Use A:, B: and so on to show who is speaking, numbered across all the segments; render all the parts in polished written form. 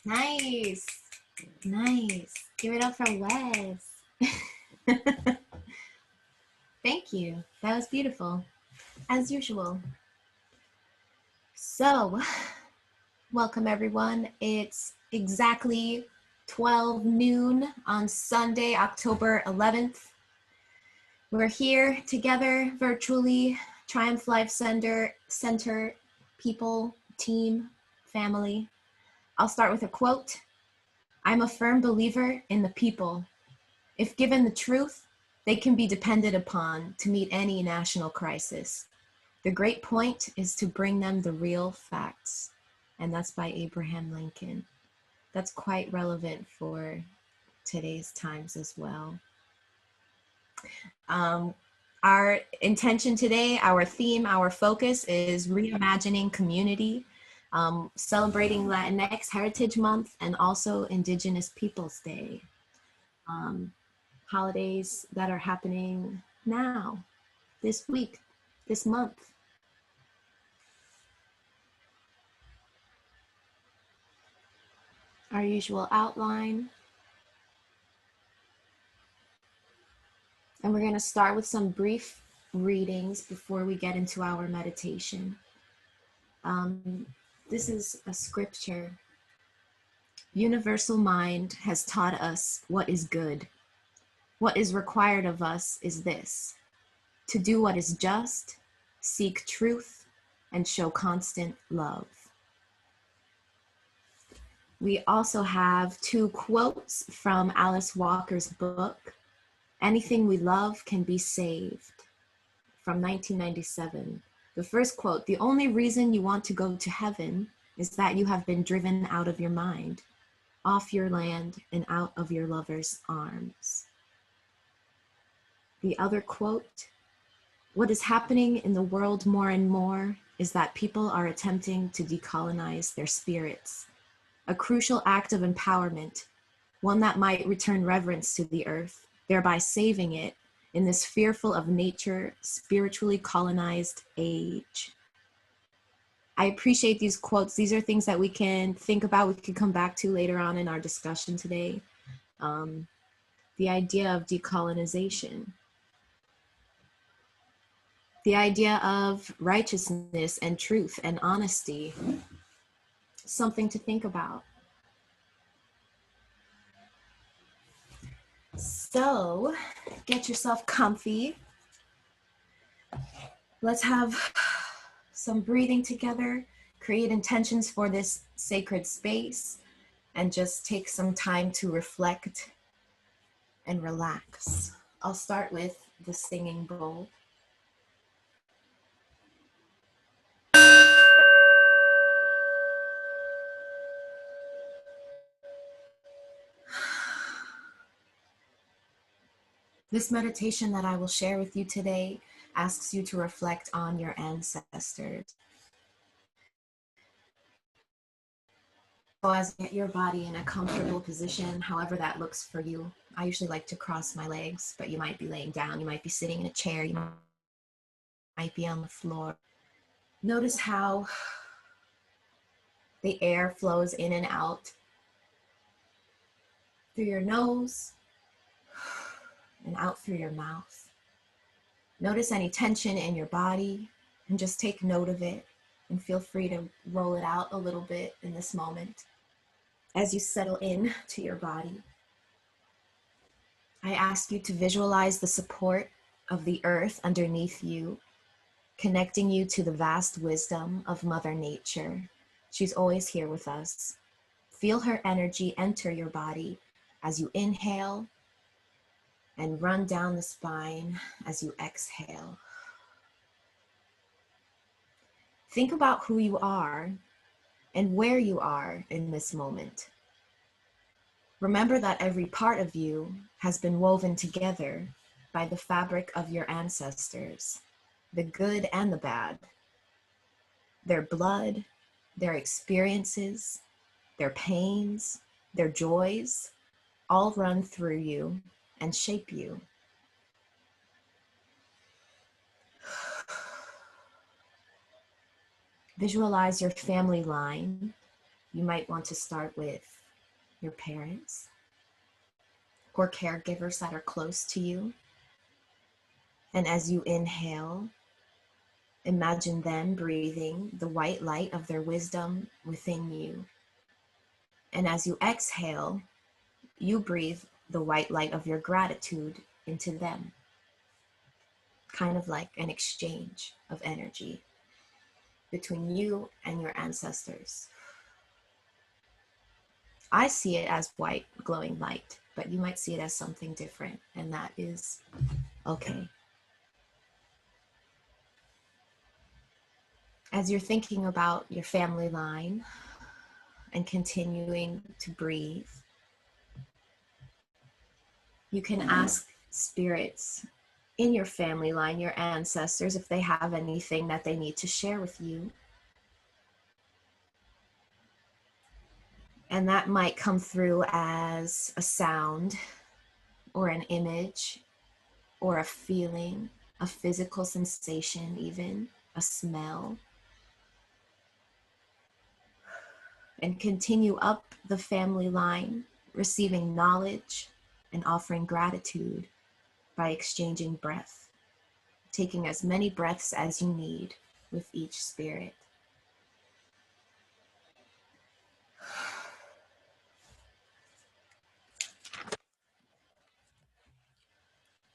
A: Nice. Nice. Give it up for Wes. Thank you. That was beautiful, as usual. So, welcome everyone. It's exactly 12 noon on Sunday, October 11th. We're here together virtually, Triumph Life Center, people, team, family. I'll start with a quote. I'm a firm believer in the people. If given the truth, they can be depended upon to meet any national crisis. The great point is to bring them the real facts. And that's by Abraham Lincoln. That's quite relevant for today's times as well. Our intention today, our theme, our focus is reimagining community, celebrating Latinx Heritage Month, and also Indigenous Peoples Day. Holidays that are happening now, this week, this month. Our usual outline. And we're going to start with some brief readings before we get into our meditation. This is a scripture. Universal mind has taught us what is good. What is required of us is this: to do what is just, seek truth, and show constant love. We also have two quotes from Alice Walker's book, Anything We Love Can Be Saved, from 1997. The first quote, the only reason you want to go to heaven is that you have been driven out of your mind, off your land and out of your lover's arms. The other quote, what is happening in the world more and more is that people are attempting to decolonize their spirits, a crucial act of empowerment, one that might return reverence to the earth, thereby saving it in this fearful of nature, spiritually colonized age. I appreciate these quotes. These are things that we can think about, we can come back to later on in our discussion today. The idea of decolonization. The idea of righteousness and truth and honesty. Something to think about. So, get yourself comfy. Let's have some breathing together, create intentions for this sacred space, and just take some time to reflect and relax. I'll start with the singing bowl. This meditation that I will share with you today asks you to reflect on your ancestors. So as you get your body in a comfortable position, however that looks for you. I usually like to cross my legs, but you might be laying down, you might be sitting in a chair, you might be on the floor. Notice how the air flows in and out through your nose and out through your mouth. Notice any tension in your body and just take note of it and feel free to roll it out a little bit in this moment. As you settle in to your body, I ask you to visualize the support of the earth underneath you, connecting you to the vast wisdom of Mother Nature. She's always here with us. Feel her energy enter your body as you inhale and run down the spine as you exhale. Think about who you are and where you are in this moment. Remember that every part of you has been woven together by the fabric of your ancestors, the good and the bad. Their blood, their experiences, their pains, their joys, all run through you and shape you. Visualize your family line You might want to start with your parents or caregivers that are close to you. And as you inhale, imagine them breathing the white light of their wisdom within you. And as you exhale, you breathe the white light of your gratitude into them. Kind of like an exchange of energy between you and your ancestors. I see it as white glowing light, but you might see it as something different, and that is okay. As you're thinking about your family line and continuing to breathe, you can ask spirits in your family line, your ancestors, if they have anything that they need to share with you. And that might come through as a sound or an image or a feeling, a physical sensation even, a smell. And continue up the family line, receiving knowledge and offering gratitude by exchanging breath, taking as many breaths as you need with each spirit.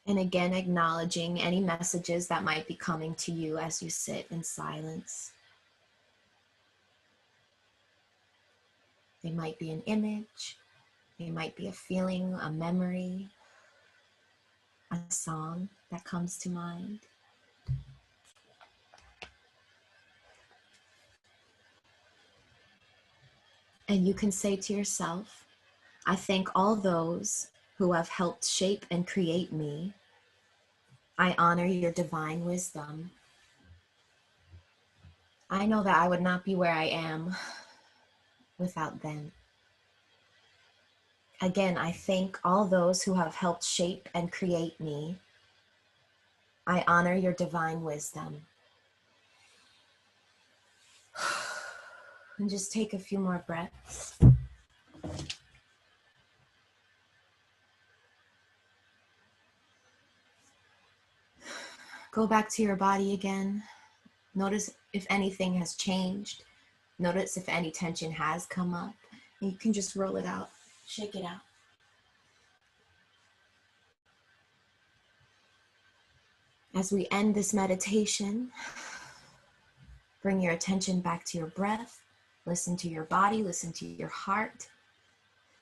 A: And again, acknowledging any messages that might be coming to you as you sit in silence. They might be an image, they might be a feeling, a memory, a song that comes to mind. And you can say to yourself, I thank all those who have helped shape and create me. I honor your divine wisdom. I know that I would not be where I am without them. Again, I thank all those who have helped shape and create me. I honor your divine wisdom. And just take a few more breaths. Go back to your body again. Notice if anything has changed. Notice if any tension has come up. And you can just roll it out, shake it out. As we end this meditation, bring your attention back to your breath. Listen to your body, listen to your heart.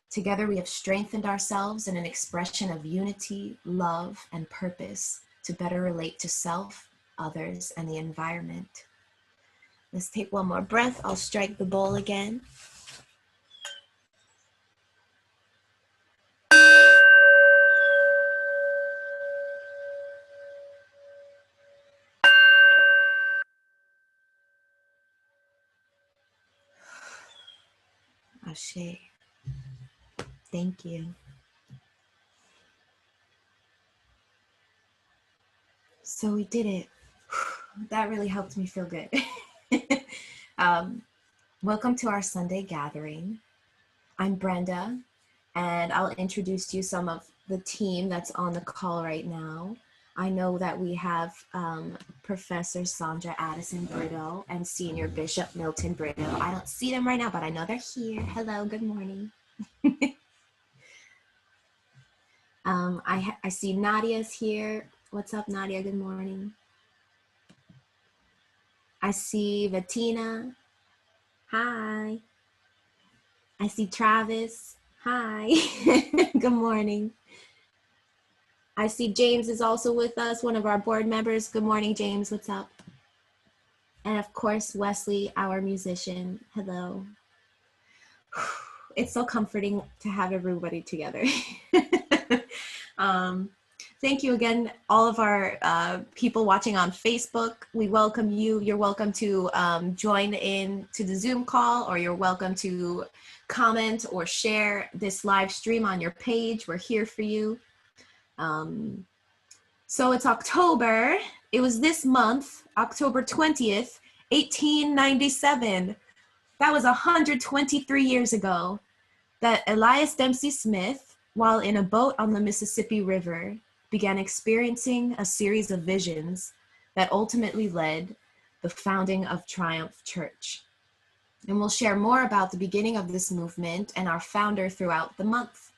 A: Together we have strengthened ourselves in an expression of unity, love, and purpose to better relate to self, others, and the environment. Let's take one more breath. I'll strike the bowl again. Ashe. Thank you. So we did it. That really helped me feel good. Welcome to our Sunday gathering. I'm Brenda, and I'll introduce you some of the team that's on the call right now. I know that we have Professor Sandra Addison Brito and Senior Bishop Milton Brito. I don't see them right now, but I know they're here. Hello, good morning. I see Nadia's here. What's up, Nadia? Good morning. I see Vatina. Hi. I see Travis. Hi. Good morning. I see James is also with us, one of our board members. Good morning, James. What's up? And of course, Wesley, our musician. Hello. It's so comforting to have everybody together. Thank you again, all of our people watching on Facebook. We welcome you. You're welcome to join in to the Zoom call, or you're welcome to comment or share this live stream on your page. We're here for you. So it's October. It was this month, October 20th, 1897. That was 123 years ago that Elias Dempsey Smith, while in a boat on the Mississippi River, began experiencing a series of visions that ultimately led the founding of Triumph Church. And we'll share more about the beginning of this movement and our founder throughout the month.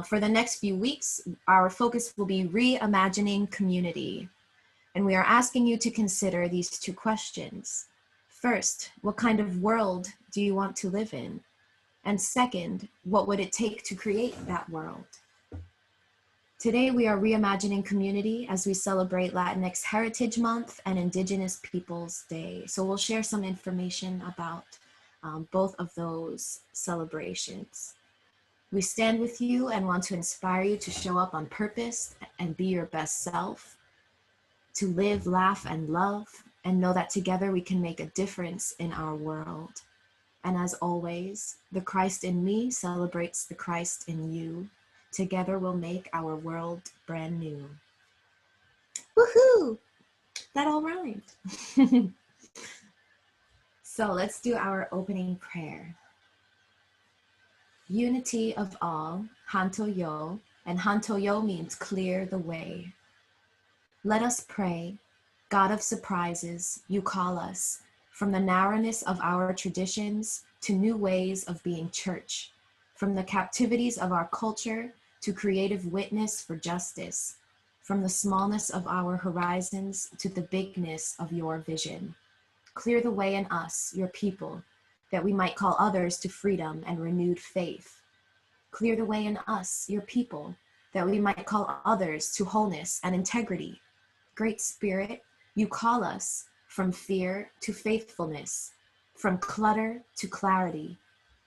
A: For the next few weeks, our focus will be reimagining community. And we are asking you to consider these two questions. First, what kind of world do you want to live in? And second, what would it take to create that world? Today, we are reimagining community as we celebrate Latinx Heritage Month and Indigenous Peoples Day. So we'll share some information about both of those celebrations. We stand with you and want to inspire you to show up on purpose and be your best self, to live, laugh, and love, and know that together we can make a difference in our world. And as always, the Christ in me celebrates the Christ in you. Together we'll make our world brand new. Woohoo! That all rhymed. So let's do our opening prayer. Unity of all, Hanto Yo, and Hanto Yo means clear the way. Let us pray. God of surprises, you call us from the narrowness of our traditions to new ways of being church, from the captivities of our culture to creative witness for justice, from the smallness of our horizons to the bigness of your vision. Clear the way in us, your people, that we might call others to freedom and renewed faith. Clear the way in us, your people, that we might call others to wholeness and integrity. Great Spirit, you call us from fear to faithfulness, from clutter to clarity,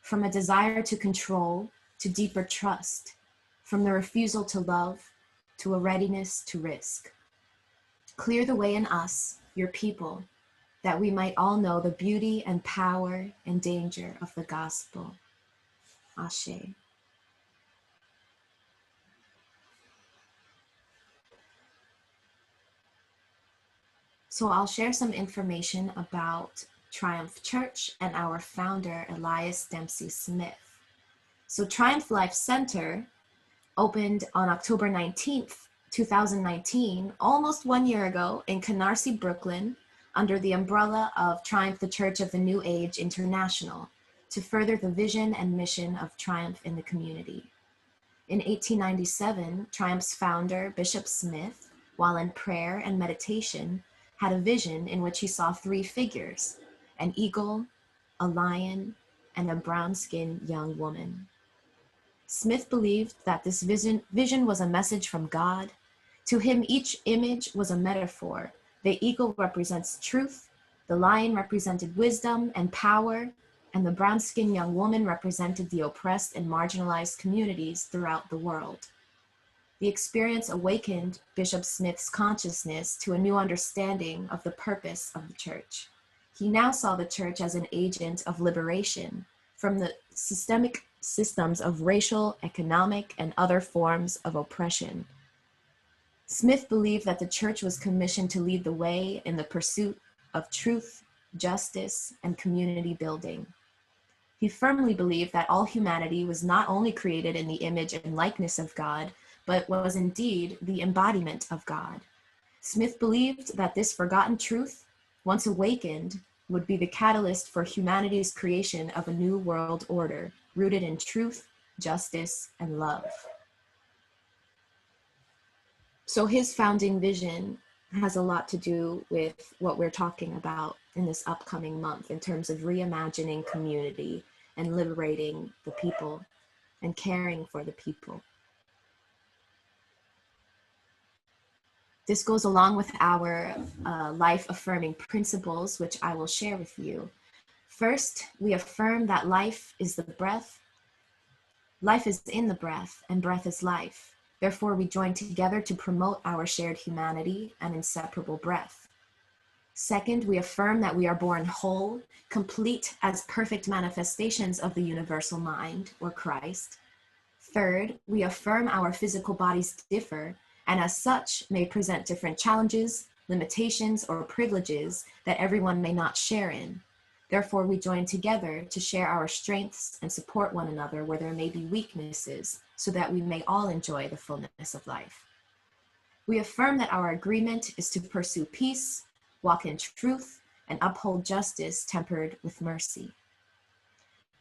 A: from a desire to control to deeper trust, from the refusal to love to a readiness to risk. Clear the way in us, your people, that we might all know the beauty and power and danger of the gospel. Ashe. So I'll share some information about Triumph Church and our founder, Elias Dempsey Smith. So Triumph Life Center opened on October 19th, 2019, almost 1 year ago in Canarsie, Brooklyn, under the umbrella of Triumph the Church of the New Age International, to further the vision and mission of Triumph in the community. In 1897, Triumph's founder, Bishop Smith, while in prayer and meditation, had a vision in which he saw three figures: an eagle, a lion, and a brown-skinned young woman. Smith believed that this vision was a message from God. To him, each image was a metaphor. The eagle represents truth, the lion represented wisdom and power, and the brown-skinned young woman represented the oppressed and marginalized communities throughout the world. The experience awakened Bishop Smith's consciousness to a new understanding of the purpose of the church. He now saw the church as an agent of liberation from the systemic systems of racial, economic, and other forms of oppression. Smith believed that the church was commissioned to lead the way in the pursuit of truth, justice, and community building. He firmly believed that all humanity was not only created in the image and likeness of God, but was indeed the embodiment of God. Smith believed that this forgotten truth, once awakened, would be the catalyst for humanity's creation of a new world order, rooted in truth, justice, and love. So his founding vision has a lot to do with what we're talking about in this upcoming month in terms of reimagining community and liberating the people and caring for the people. This goes along with our life-affirming principles, which I will share with you. First, we affirm that life is the breath. Life is in the breath, and breath is life. Therefore, we join together to promote our shared humanity and inseparable breath. Second, we affirm that we are born whole, complete as perfect manifestations of the universal mind, or Christ. Third, we affirm our physical bodies differ, and as such may present different challenges, limitations, or privileges that everyone may not share in. Therefore, we join together to share our strengths and support one another where there may be weaknesses, so that we may all enjoy the fullness of life. We affirm that our agreement is to pursue peace, walk in truth, and uphold justice tempered with mercy.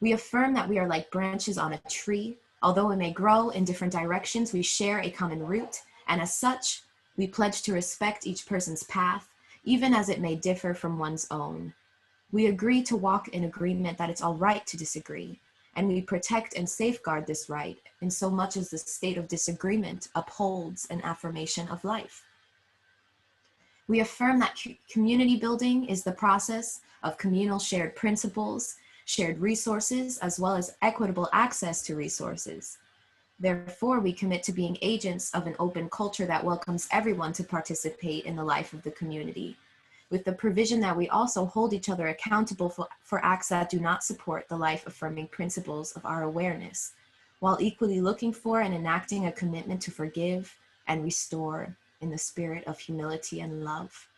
A: We affirm that we are like branches on a tree. Although we may grow in different directions, we share a common root, and as such, we pledge to respect each person's path, even as it may differ from one's own. We agree to walk in agreement that it's all right to disagree, and we protect and safeguard this right in so much as the state of disagreement upholds an affirmation of life. We affirm that community building is the process of communal shared principles, shared resources, as well as equitable access to resources. Therefore, we commit to being agents of an open culture that welcomes everyone to participate in the life of the community, with the provision that we also hold each other accountable for acts that do not support the life-affirming principles of our awareness, while equally looking for and enacting a commitment to forgive and restore in the spirit of humility and love.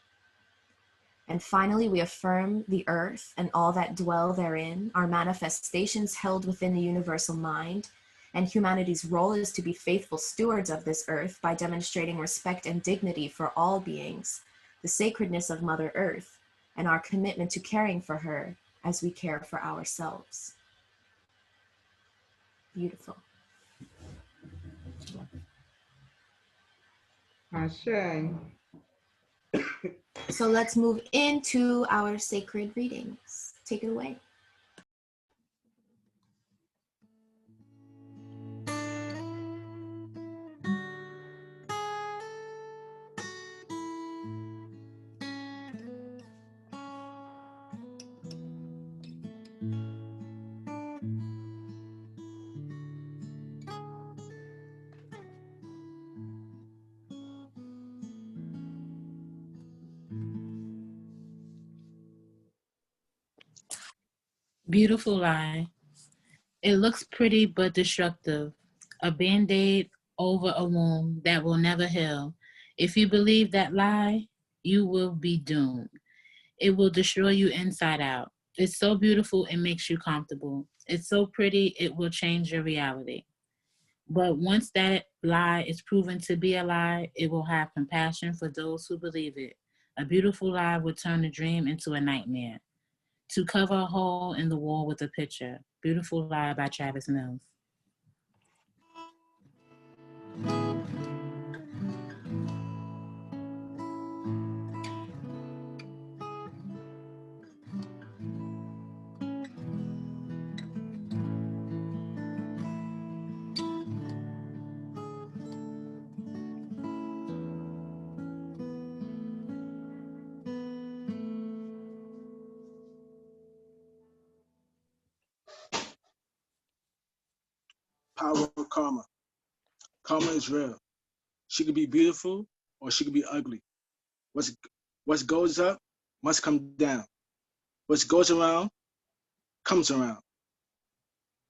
A: And finally, we affirm the earth and all that dwell therein are manifestations held within the universal mind, and humanity's role is to be faithful stewards of this earth by demonstrating respect and dignity for all beings, the sacredness of Mother Earth, and our commitment to caring for her as we care for ourselves. Beautiful.
B: Ashe.
A: So let's move into our sacred readings. Take it away.
C: Beautiful lie. It looks pretty but destructive. A band-aid over a wound that will never heal. If you believe that lie, you will be doomed. It will destroy you inside out. It's so beautiful, it makes you comfortable. It's so pretty, it will change your reality. But once that lie is proven to be a lie, it will have compassion for those who believe it. A beautiful lie will turn a dream into a nightmare. To cover a hole in the wall with a picture. Beautiful Lie by Travis Mills.
D: Power of karma. Karma is real. She could be beautiful or she could be ugly. What goes up must come down. What goes around comes around.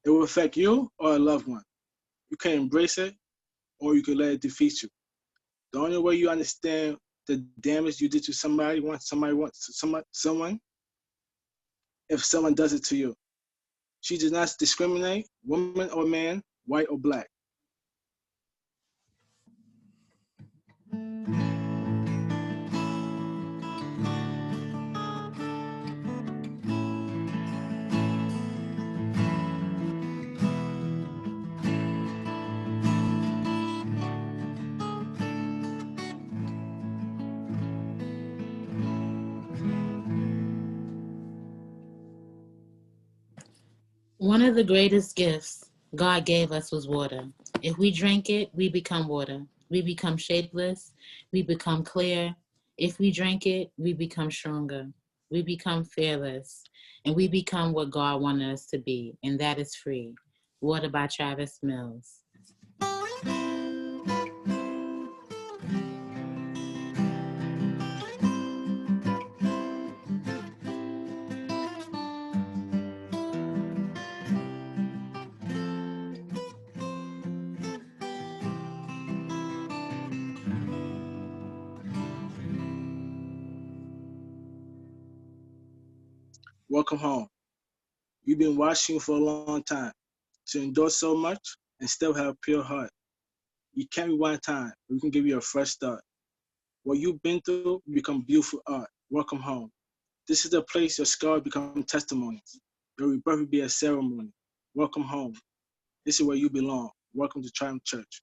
D: It will affect you or a loved one. You can embrace it or you can let it defeat you. The only way you understand the damage you did to someone, if someone does it to you. She does not discriminate, woman or man, white or black.
C: One of the greatest gifts God gave us was water. If we drink it, we become water. We become shapeless. We become clear. If we drink it, we become stronger. We become fearless. And we become what God wanted us to be, and that is free. Water by Travis Mills.
D: welcome home. We've been watching you for a long time. To endure so much and still have a pure heart. You can't rewind time, but we can give you a fresh start. What you've been through become beautiful art. Welcome home. This is the place your scars become testimonies. Your rebirth will be a ceremony. Welcome home. This is where you belong. Welcome to Triumph Church.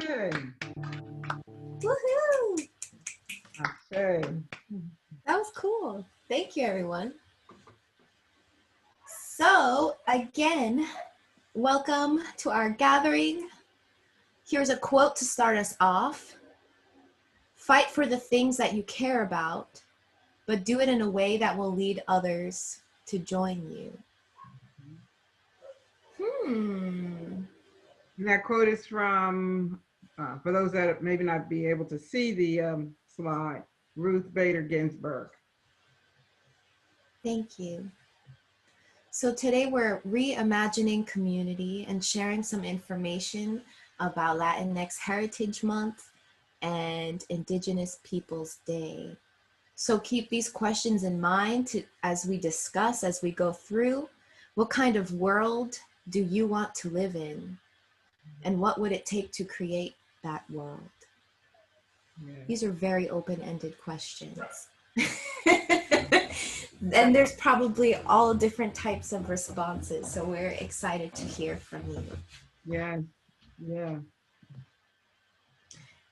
B: Hey,
A: Woohoo!
B: hey.
A: That was cool. Thank you, everyone. So, again, welcome to our gathering. Here's a quote to start us off. Fight for the things that you care about, but do it in a way that will lead others to join you.
B: And that quote is from, for those that maybe not be able to see the slide, Ruth Bader Ginsburg.
A: Thank you. So today we're reimagining community and sharing some information about Latinx Heritage Month and Indigenous Peoples Day. So keep these questions in mind as we discuss, as we go through. What kind of world do you want to live in? And what would it take to create that world?
B: Yeah.
A: These are very open-ended questions. And there's probably all different types of responses. So we're excited to hear from you.
B: Yeah, yeah.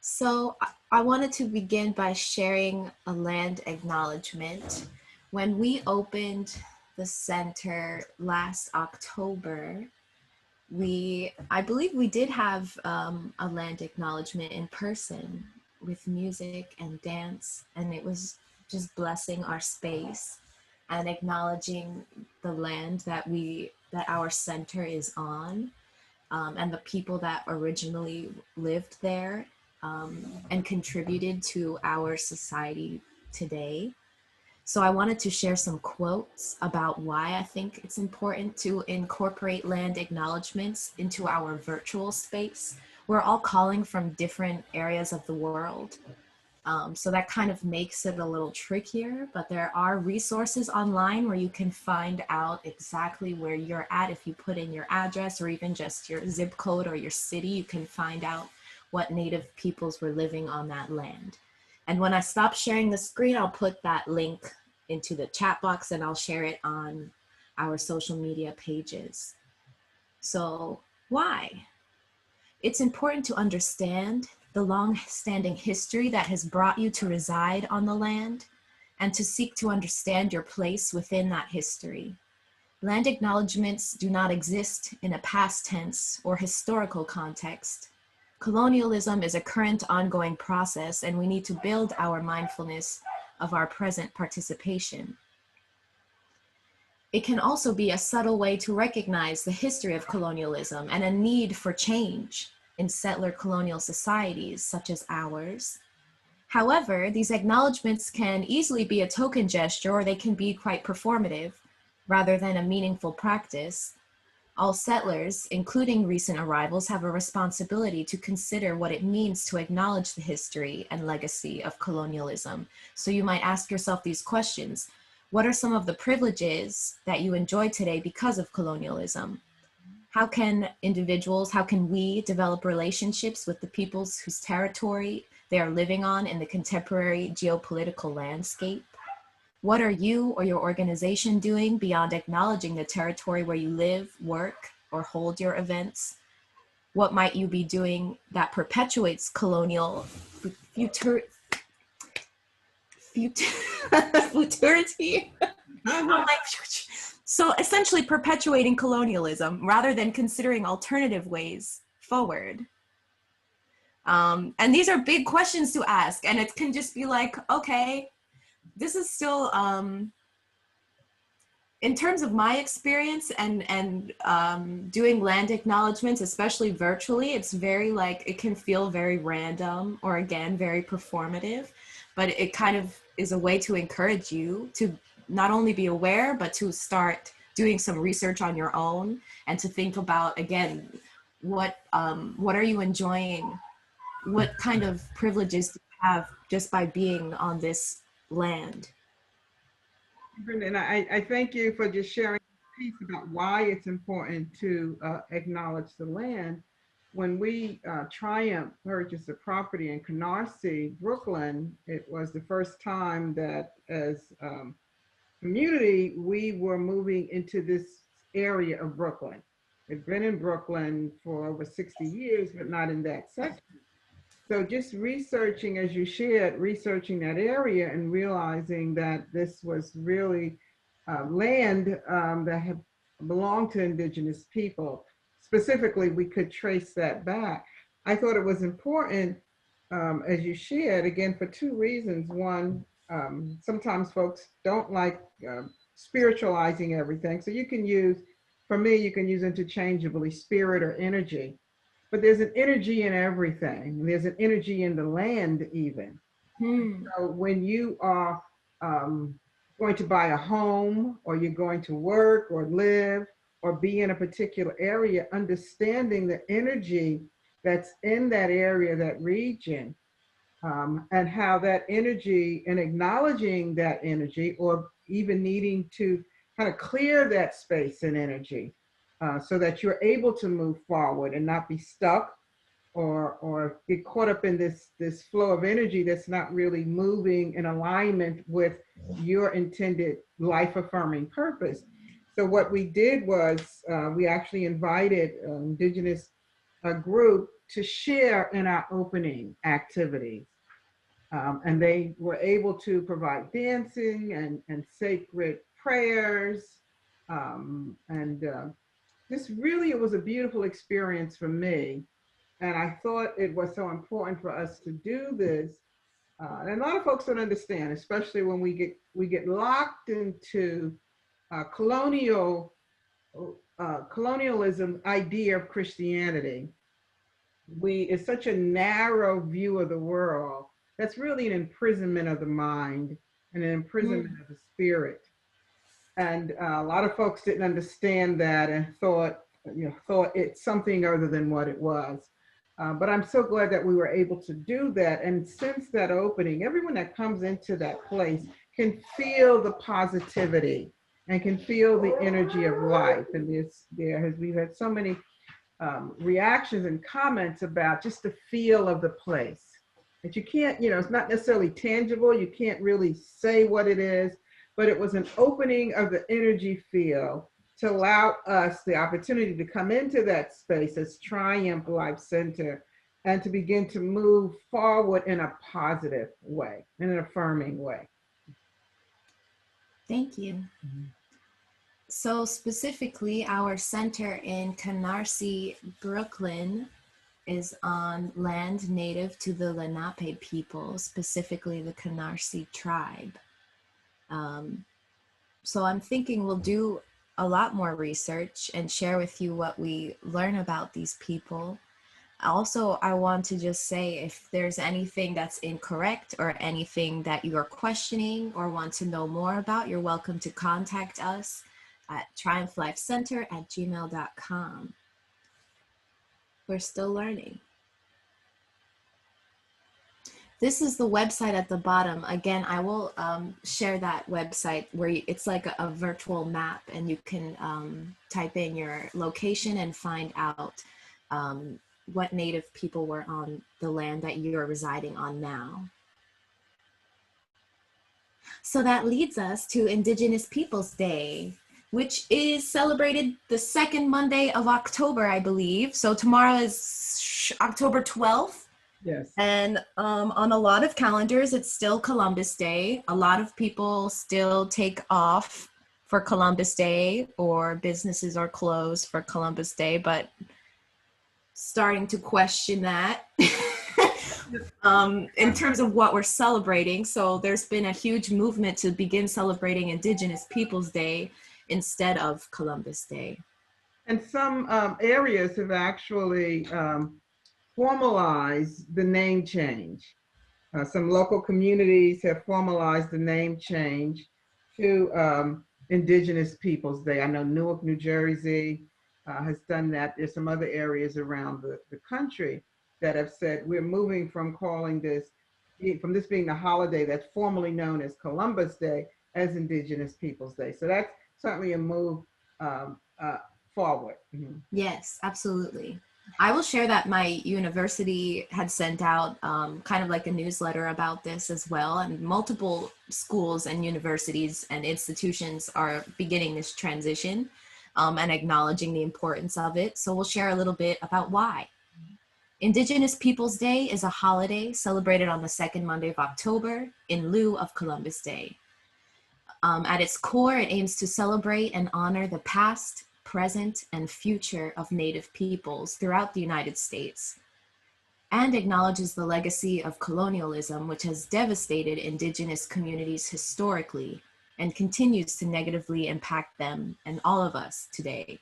A: So I wanted to begin by sharing a land acknowledgement. When we opened the center last October, I believe we did have a land acknowledgement in person with music and dance, and it was just blessing our space and acknowledging the land that our center is on, and the people that originally lived there and contributed to our society today. So I wanted to share some quotes about why I think it's important to incorporate land acknowledgements into our virtual space. We're all calling from different areas of the world. So that kind of makes it a little trickier, but there are resources online where you can find out exactly where you're at. If you put in your address or even just your zip code or your city, you can find out what Native peoples were living on that land. And when I stop sharing the screen, I'll put that link into the chat box and I'll share it on our social media pages. So why? It's important to understand the long-standing history that has brought you to reside on the land and to seek to understand your place within that history. Land acknowledgements do not exist in a past tense or historical context. Colonialism is a current ongoing process, and we need to build our mindfulness of our present participation. It can also be a subtle way to recognize the history of colonialism and a need for change in settler colonial societies such as ours. However, these acknowledgements can easily be a token gesture, or they can be quite performative rather than a meaningful practice. All settlers, including recent arrivals, have a responsibility to consider what it means to acknowledge the history and legacy of colonialism. So you might ask yourself these questions. What are some of the privileges that you enjoy today because of colonialism? How can we develop relationships with the peoples whose territory they are living on in the contemporary geopolitical landscape? What are you or your organization doing beyond acknowledging the territory where you live, work, or hold your events? What might you be doing that perpetuates colonial futurity? So essentially perpetuating colonialism rather than considering alternative ways forward. And these are big questions to ask, and it can just be like, okay, this is still in terms of my experience and doing land acknowledgements, especially virtually, it's very like, it can feel very random or again, very performative, but it kind of is a way to encourage you to not only be aware, but to start doing some research on your own and to think about, again, what are you enjoying? What kind of privileges do you have just by being on this land?
B: And I thank you for just sharing a piece about why it's important to acknowledge the land. When we Triumph purchased a property in Canarsie, Brooklyn, it was the first time that as community, we were moving into this area of Brooklyn. We'd been in Brooklyn for over 60 years, but not in that section. So just researching, as you shared, researching that area and realizing that this was really land that had belonged to Indigenous people. Specifically, we could trace that back. I thought it was important, as you shared, again, for two reasons. One, sometimes folks don't like spiritualizing everything. So you can use, for me, you can use interchangeably spirit or energy. But there's an energy in everything. There's an energy in the land even. So when you are going to buy a home, or you're going to work or live or be in a particular area, understanding the energy that's in that area, that region, and how that energy, and acknowledging that energy, or even needing to kind of clear that space and energy, so that you're able to move forward and not be stuck or get caught up in this flow of energy that's not really moving in alignment with your intended life affirming purpose. So what we did was we actually invited Indigenous group to share in our opening activities. And they were able to provide dancing and sacred prayers, and this really, it was a beautiful experience for me. And I thought it was so important for us to do this. And a lot of folks don't understand, especially when we get locked into colonialism idea of Christianity. It's such a narrow view of the world. That's really an imprisonment of the mind and an imprisonment of the spirit. And a lot of folks didn't understand that and thought it's something other than what it was. But I'm so glad that we were able to do that. And since that opening, everyone that comes into that place can feel the positivity and can feel the energy of life. And we've had so many reactions and comments about just the feel of the place. That you can't, it's not necessarily tangible. You can't really say what it is, but it was an opening of the energy field to allow us the opportunity to come into that space as Triumph Life Center and to begin to move forward in a positive way, in an affirming way.
A: Thank you. So specifically, our center in Canarsie, Brooklyn, is on land native to the Lenape people, specifically the Canarsie tribe. So I'm thinking we'll do a lot more research and share with you what we learn about these people. Also, I want to just say, if there's anything that's incorrect or anything that you are questioning or want to know more about, you're welcome to contact us at triumphlifecenter@gmail.com. We're still learning. This is the website at the bottom. Again, I will share that website where it's like a virtual map, and you can type in your location and find out what Native people were on the land that you are residing on now. So that leads us to Indigenous Peoples Day, which is celebrated the second Monday of October, I believe. So tomorrow is October 12th.
B: Yes.
A: And on a lot of calendars, it's still Columbus Day. A lot of people still take off for Columbus Day, or businesses are closed for Columbus Day, but starting to question that in terms of what we're celebrating. So there's been a huge movement to begin celebrating Indigenous Peoples Day. instead of Columbus Day.
B: And some areas have actually formalized the name change. Some local communities have formalized the name change to Indigenous Peoples Day. I know Newark, New Jersey has done that. There's some other areas around the country that have said we're moving from calling this, from this being the holiday that's formally known as Columbus Day, as Indigenous Peoples Day. So that's certainly a move forward. Mm-hmm.
A: Yes, absolutely. I will share that my university had sent out kind of like a newsletter about this as well. And multiple schools and universities and institutions are beginning this transition and acknowledging the importance of it. So we'll share a little bit about why. Indigenous Peoples Day is a holiday celebrated on the second Monday of October in lieu of Columbus Day. At its core, it aims to celebrate and honor the past, present, and future of Native peoples throughout the United States, and acknowledges the legacy of colonialism, which has devastated Indigenous communities historically and continues to negatively impact them and all of us today.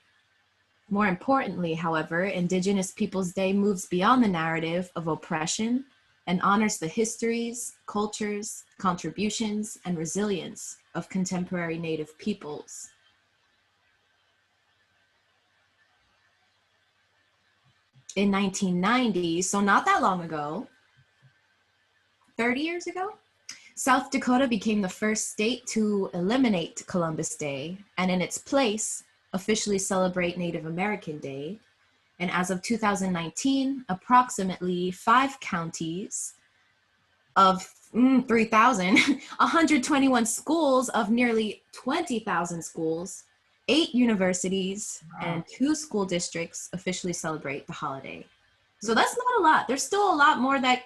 A: More importantly, however, Indigenous Peoples Day moves beyond the narrative of oppression and honors the histories, cultures, contributions, and resilience of contemporary Native peoples. In 1990, so not that long ago, 30 years ago, South Dakota became the first state to eliminate Columbus Day and in its place, officially celebrate Native American Day. And as of 2019, approximately 5 counties of 3,000, 121 schools of nearly 20,000 schools, 8 universities, and 2 school districts officially celebrate the holiday. So that's not a lot. There's still a lot more that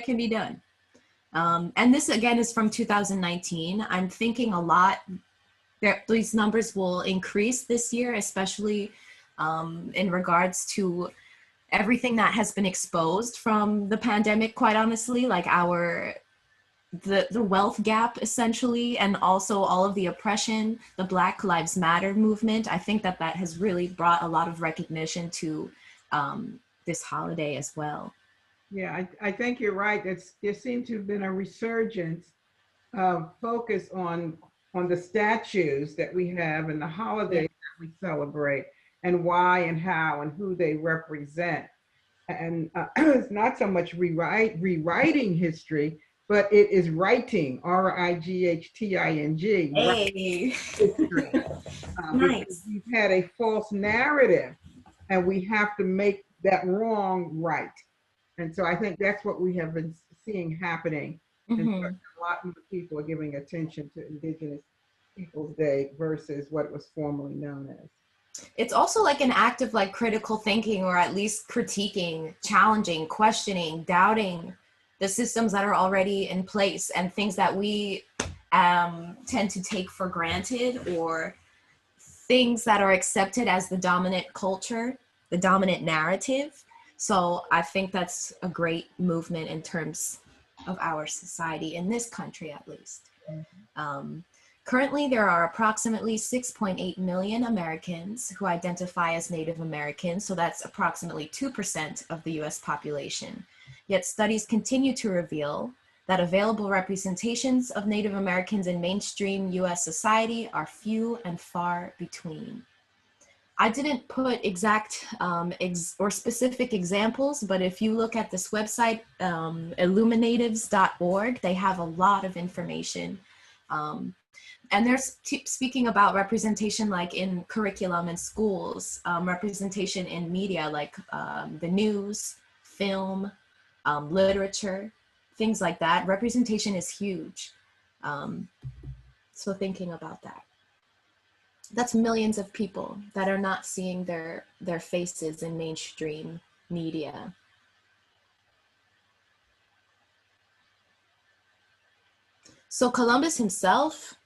A: can be done. And this again is from 2019. I'm thinking a lot that these numbers will increase this year, especially in regards to everything that has been exposed from the pandemic, quite honestly, like the wealth gap essentially, and also all of the oppression, the Black Lives Matter movement. I think that has really brought a lot of recognition to this holiday as well.
B: Yeah, I think you're right. There seems to have been a resurgence of focus on the statues that we have and the holidays that we celebrate and why and how and who they represent. And it's not so much rewriting history, but it is writing, R-I-G-H-T-I-N-G.
A: Hey.
B: History.
A: Nice.
B: We've had a false narrative and we have to make that wrong right. And so I think that's what we have been seeing happening. And a lot more people are giving attention to Indigenous Peoples Day versus what it was formerly known as.
A: It's also like an act of like critical thinking, or at least critiquing, challenging, questioning, doubting the systems that are already in place and things that we tend to take for granted, or things that are accepted as the dominant culture, the dominant narrative. So I think that's a great movement in terms of our society, in this country at least. Currently, there are approximately 6.8 million Americans who identify as Native American, so that's approximately 2% of the US population. Yet studies continue to reveal that available representations of Native Americans in mainstream US society are few and far between. I didn't put exact or specific examples, but if you look at this website, illuminatives.org, they have a lot of information. And they're speaking about representation like in curriculum in schools, representation in media like the news, film, literature, things like that. Representation is huge. So thinking about that. That's millions of people that are not seeing their faces in mainstream media. So Columbus himself,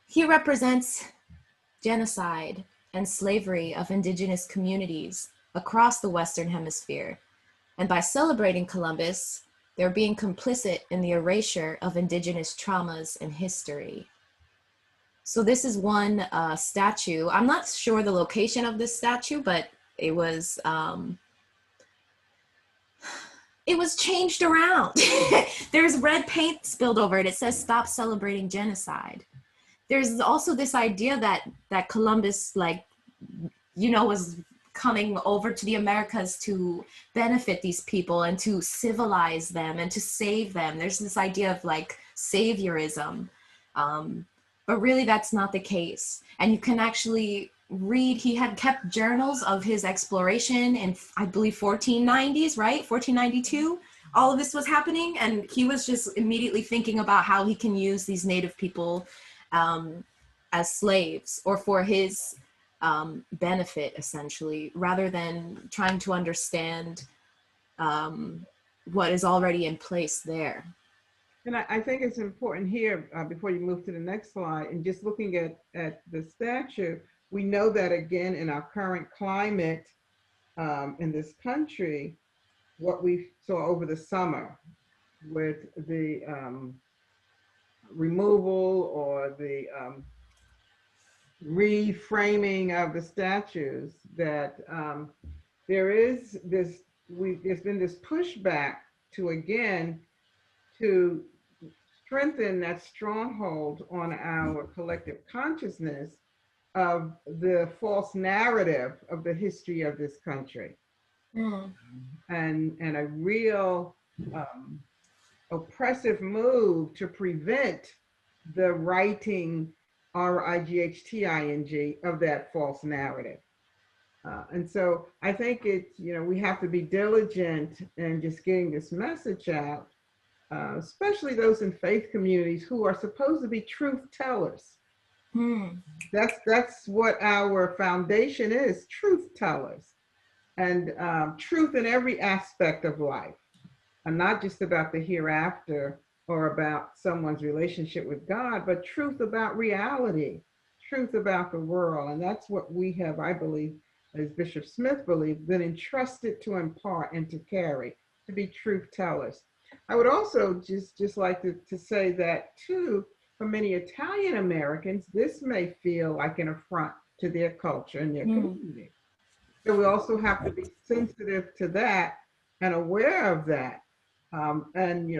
A: he represents genocide and slavery of Indigenous communities across the Western Hemisphere. And by celebrating Columbus, they're being complicit in the erasure of Indigenous traumas and history. So this is one statue. I'm not sure the location of this statue, but it was changed around. There's red paint spilled over it. It says "Stop celebrating genocide." There's also this idea that Columbus, like, you know, was coming over to the Americas to benefit these people and to civilize them and to save them. There's this idea of like saviorism. But really that's not the case. And you can actually read, he had kept journals of his exploration in, I believe, 1490s, right? 1492. All of this was happening, and he was just immediately thinking about how he can use these native people as slaves or for his benefit, essentially, rather than trying to understand what is already in place there.
B: And I think it's important here, before you move to the next slide, and just looking at the statue, we know that again in our current climate in this country, what we saw over the summer with the removal or the reframing of the statues, that there's been this pushback to, again, to strengthen that stronghold on our collective consciousness of the false narrative of the history of this country. And a real oppressive move to prevent the writing, RIGHTING, of that false narrative. And so I think it's, we have to be diligent in just getting this message out, especially those in faith communities who are supposed to be truth tellers. That's what our foundation is, truth tellers. And truth in every aspect of life, and not just about the hereafter or about someone's relationship with God, but truth about reality, truth about the world. And that's what we have, I believe, as Bishop Smith believed, been entrusted to impart and to carry, to be truth tellers. I would also just like to say that too, for many Italian Americans, this may feel like an affront to their culture and their community. So we also have to be sensitive to that and aware of that. And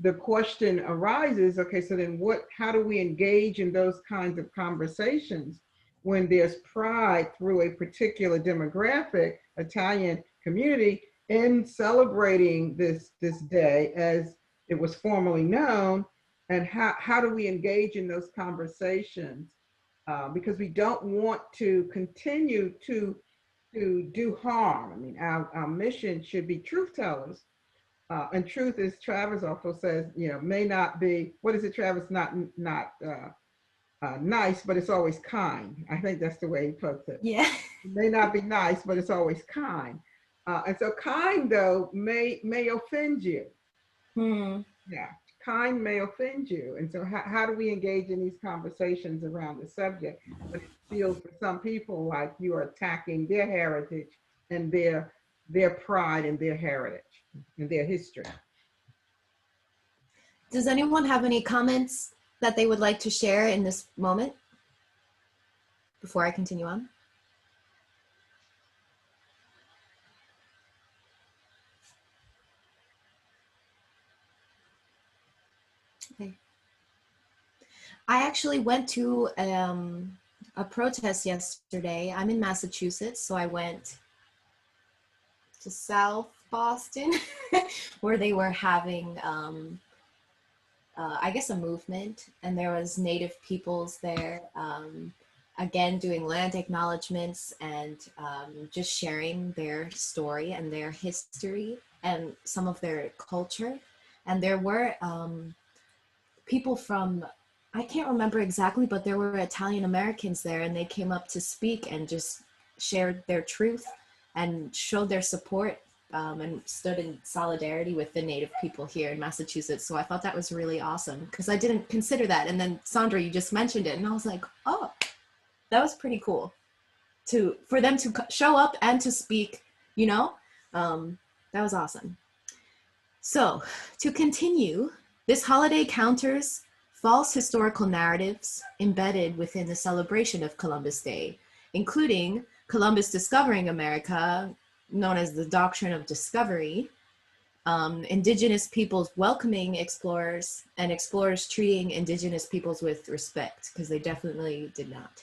B: the question arises, okay, so then how do we engage in those kinds of conversations when there's pride through a particular demographic, Italian community, in celebrating this day as it was formerly known? And how do we engage in those conversations? Because we don't want to continue to do harm. I mean, our mission should be truth tellers. And truth, as Travis also says, may not be, what is it, Travis? Not nice, but it's always kind. I think that's the way he puts it.
A: Yeah.
B: It may not be nice, but it's always kind. And so kind, though, may offend you. Yeah, kind may offend you. And so how do we engage in these conversations around the subject? But it feels for some people like you are attacking their heritage and their pride and their heritage and their history.
A: Does anyone have any comments that they would like to share in this moment before I continue on? Okay. I actually went to a protest yesterday. I'm in Massachusetts, so I went to South Boston where they were having I guess a movement, and there was Native peoples there, again doing land acknowledgements and just sharing their story and their history and some of their culture. And there were people from, I can't remember exactly, but there were Italian Americans there, and they came up to speak and just shared their truth and showed their support and stood in solidarity with the Native people here in Massachusetts. So I thought that was really awesome because I didn't consider that. And then Sandra, you just mentioned it, and I was like, oh, that was pretty cool for them to show up and to speak, that was awesome. So to continue, this holiday counters false historical narratives embedded within the celebration of Columbus Day, including Columbus discovering America, known as the doctrine of discovery, indigenous peoples welcoming explorers, and explorers treating indigenous peoples with respect, because they definitely did not.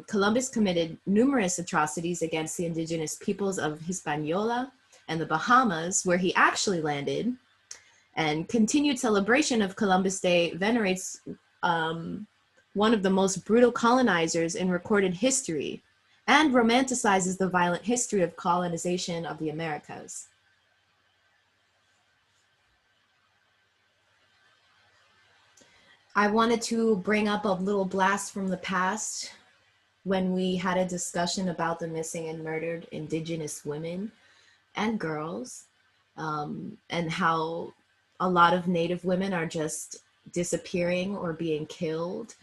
A: Columbus committed numerous atrocities against the indigenous peoples of Hispaniola and the Bahamas, where he actually landed, and continued celebration of Columbus Day venerates one of the most brutal colonizers in recorded history and romanticizes the violent history of colonization of the Americas. I wanted to bring up a little blast from the past when we had a discussion about the missing and murdered indigenous women and girls, and how a lot of Native women are just disappearing or being killed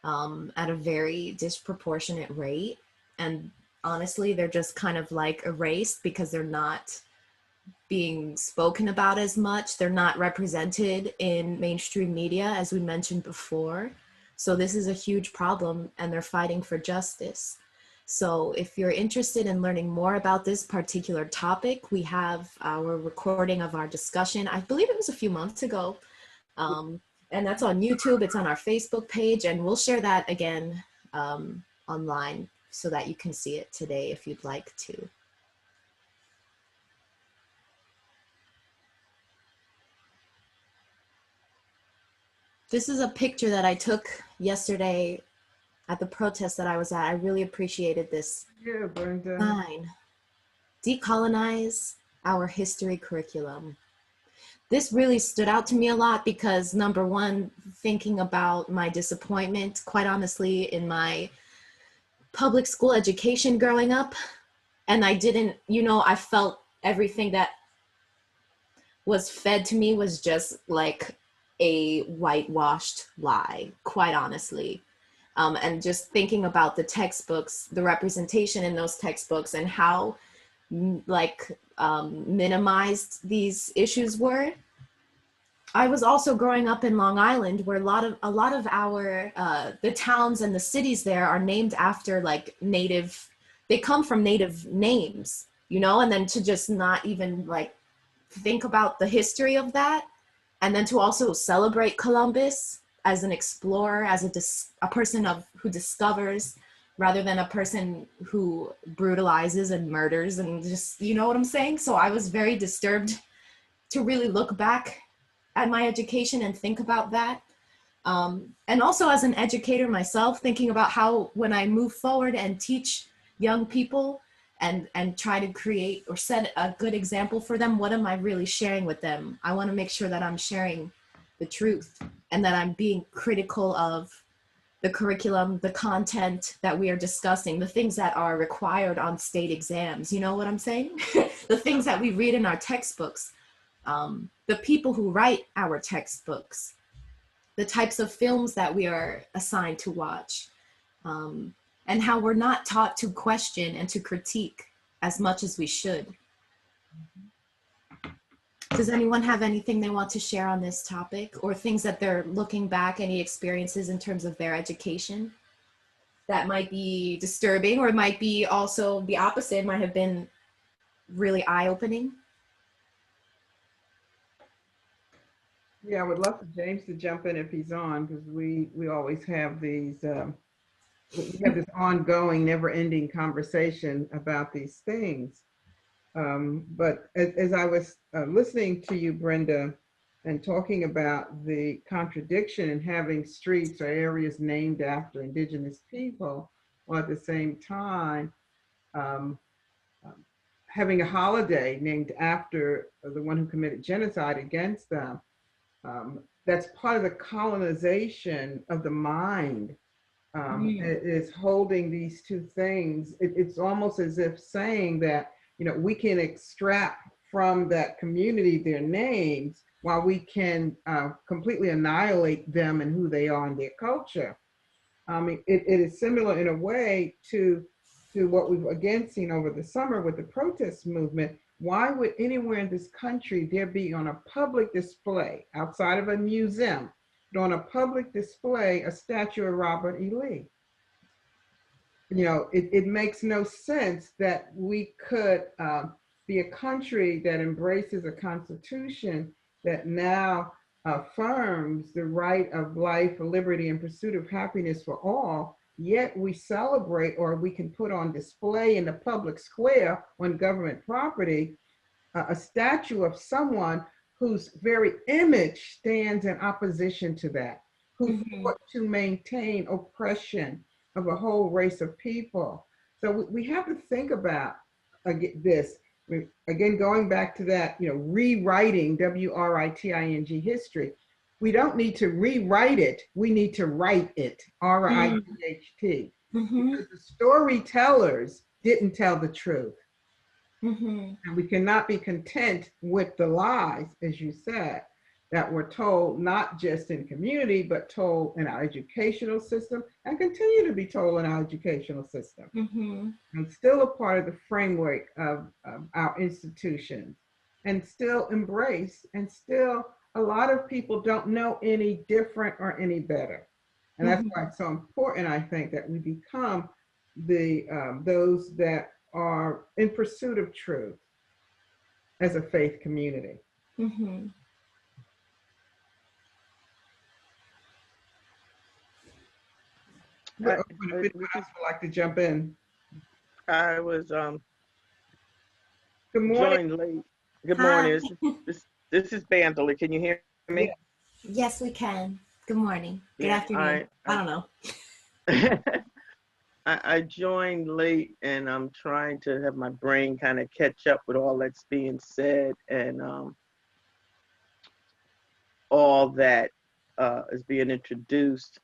A: at a very disproportionate rate. And honestly, they're just kind of like erased because they're not being spoken about as much. They're not represented in mainstream media, as we mentioned before. So this is a huge problem, and they're fighting for justice. So if you're interested in learning more about this particular topic, we have our recording of our discussion. I believe it was a few months ago. And that's on YouTube, it's on our Facebook page, and we'll share that again online so that you can see it today if you'd like to. This is a picture that I took yesterday at the protest that I was at. I really appreciated this.
B: Yeah, Brenda.
A: Sign. Decolonize our history curriculum. This really stood out to me a lot because, number one, thinking about my disappointment, quite honestly, in my public school education growing up, and I didn't, I felt everything that was fed to me was just like a whitewashed lie, quite honestly. And just thinking about the textbooks, the representation in those textbooks, and how minimized these issues were. I was also growing up in Long Island, where a lot of our the towns and the cities there are named after like native. They come from native names, and then to just not even like think about the history of that, and then to also celebrate Columbus as an explorer, as a person who discovers, rather than a person who brutalizes and murders, and just, you know what I'm saying? So I was very disturbed to really look back at my education and think about that. And also as an educator myself, thinking about how when I move forward and teach young people and try to create or set a good example for them, what am I really sharing with them? I want to make sure that I'm sharing the truth and that I'm being critical of the curriculum, the content that we are discussing, the things that are required on state exams. You know what I'm saying? The things that we read in our textbooks, the people who write our textbooks, the types of films that we are assigned to watch, and how we're not taught to question and to critique as much as we should. Does anyone have anything they want to share on this topic, or things that they're looking back, any experiences in terms of their education that might be disturbing, or it might be also the opposite, might have been really eye-opening?
B: Yeah, I would love for James to jump in if he's on, because we always have these, we have this ongoing, never-ending conversation about these things. But as I was listening to you, Brenda, and talking about the contradiction in having streets or areas named after Indigenous people, while at the same time having a holiday named after the one who committed genocide against them, that's part of the colonization of the mind. Is holding these two things. It's almost as if saying that, we can extract from that community their names while we can completely annihilate them and who they are and their culture. It is similar in a way to what we've again seen over the summer with the protest movement. Why would anywhere in this country there be on a public display outside of a museum on a public display a statue of Robert E. Lee. You know, it makes no sense that we could be a country that embraces a constitution that now affirms the right of life, liberty, and pursuit of happiness for all, yet we celebrate, or we can put on display in the public square on government property, a statue of someone whose very image stands in opposition to that, who fought to maintain oppression of a whole race of people. So we have to think about this. Again, going back to that, you know, rewriting, W-R-I-T-I-N-G, history. We don't need to rewrite it. We need to write it, R-I-T-H-T. Because the storytellers didn't tell the truth. And we cannot be content with the lies, as you said, that were told not just in community, but told in our educational system and continue to be told in our educational system. And still a part of the framework of our institutions, and still embrace, and still a lot of people don't know any different or any better. And that's why it's so important, I think, that we become those that are in pursuit of truth as a faith community.
A: Would
B: like to jump in.
E: I was
B: Good morning.
E: joined late. Good morning. This is Bandler. Can you hear me?
A: Yes, we can. Good morning. Good afternoon. I don't know.
E: I joined late, and I'm trying to have my brain kind of catch up with all that's being said, and all that is being introduced,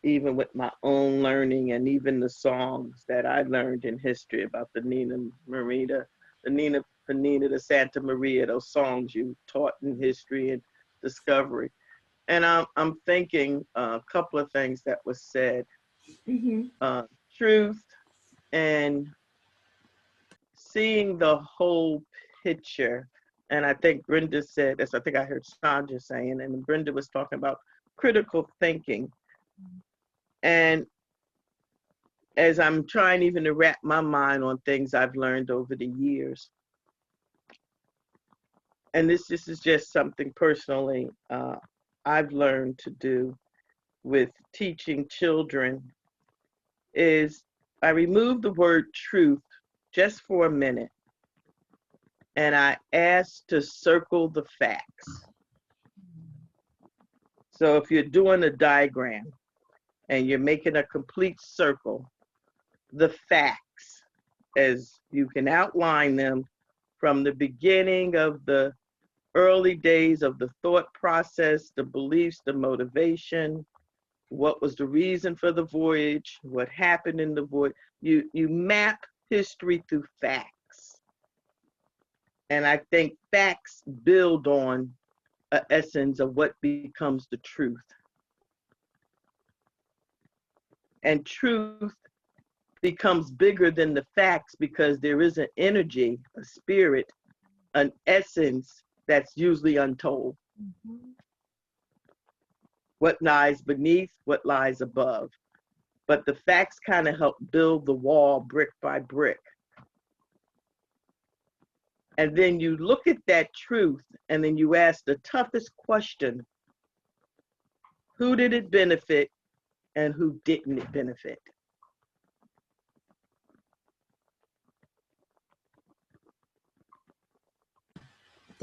E: even with my own learning, and even the songs that I learned in history about the Nina Panina, the Santa Maria, those songs you taught in history and discovery. And I'm thinking a couple of things that was said. Truth and seeing the whole picture. And I think Brenda said this, I think I heard Sandra saying, and Brenda was talking about critical thinking. And as I'm trying even to wrap my mind on things I've learned over the years, and this is just something personally I've learned to do with teaching children, is I remove the word truth just for a minute, and I ask to circle the facts. So if you're doing a diagram and you're making a complete circle, the facts, as you can outline them from the beginning of the early days of the thought process, the beliefs, the motivation, what was the reason for the voyage, what happened in the voyage. You map history through facts. And I think facts build on an essence of what becomes the truth. And truth becomes bigger than the facts because there is an energy, a spirit, an essence that's usually untold. What lies beneath, what lies above. But the facts kind of help build the wall brick by brick. And then you look at that truth and then you ask the toughest question: who did it benefit and who didn't it benefit?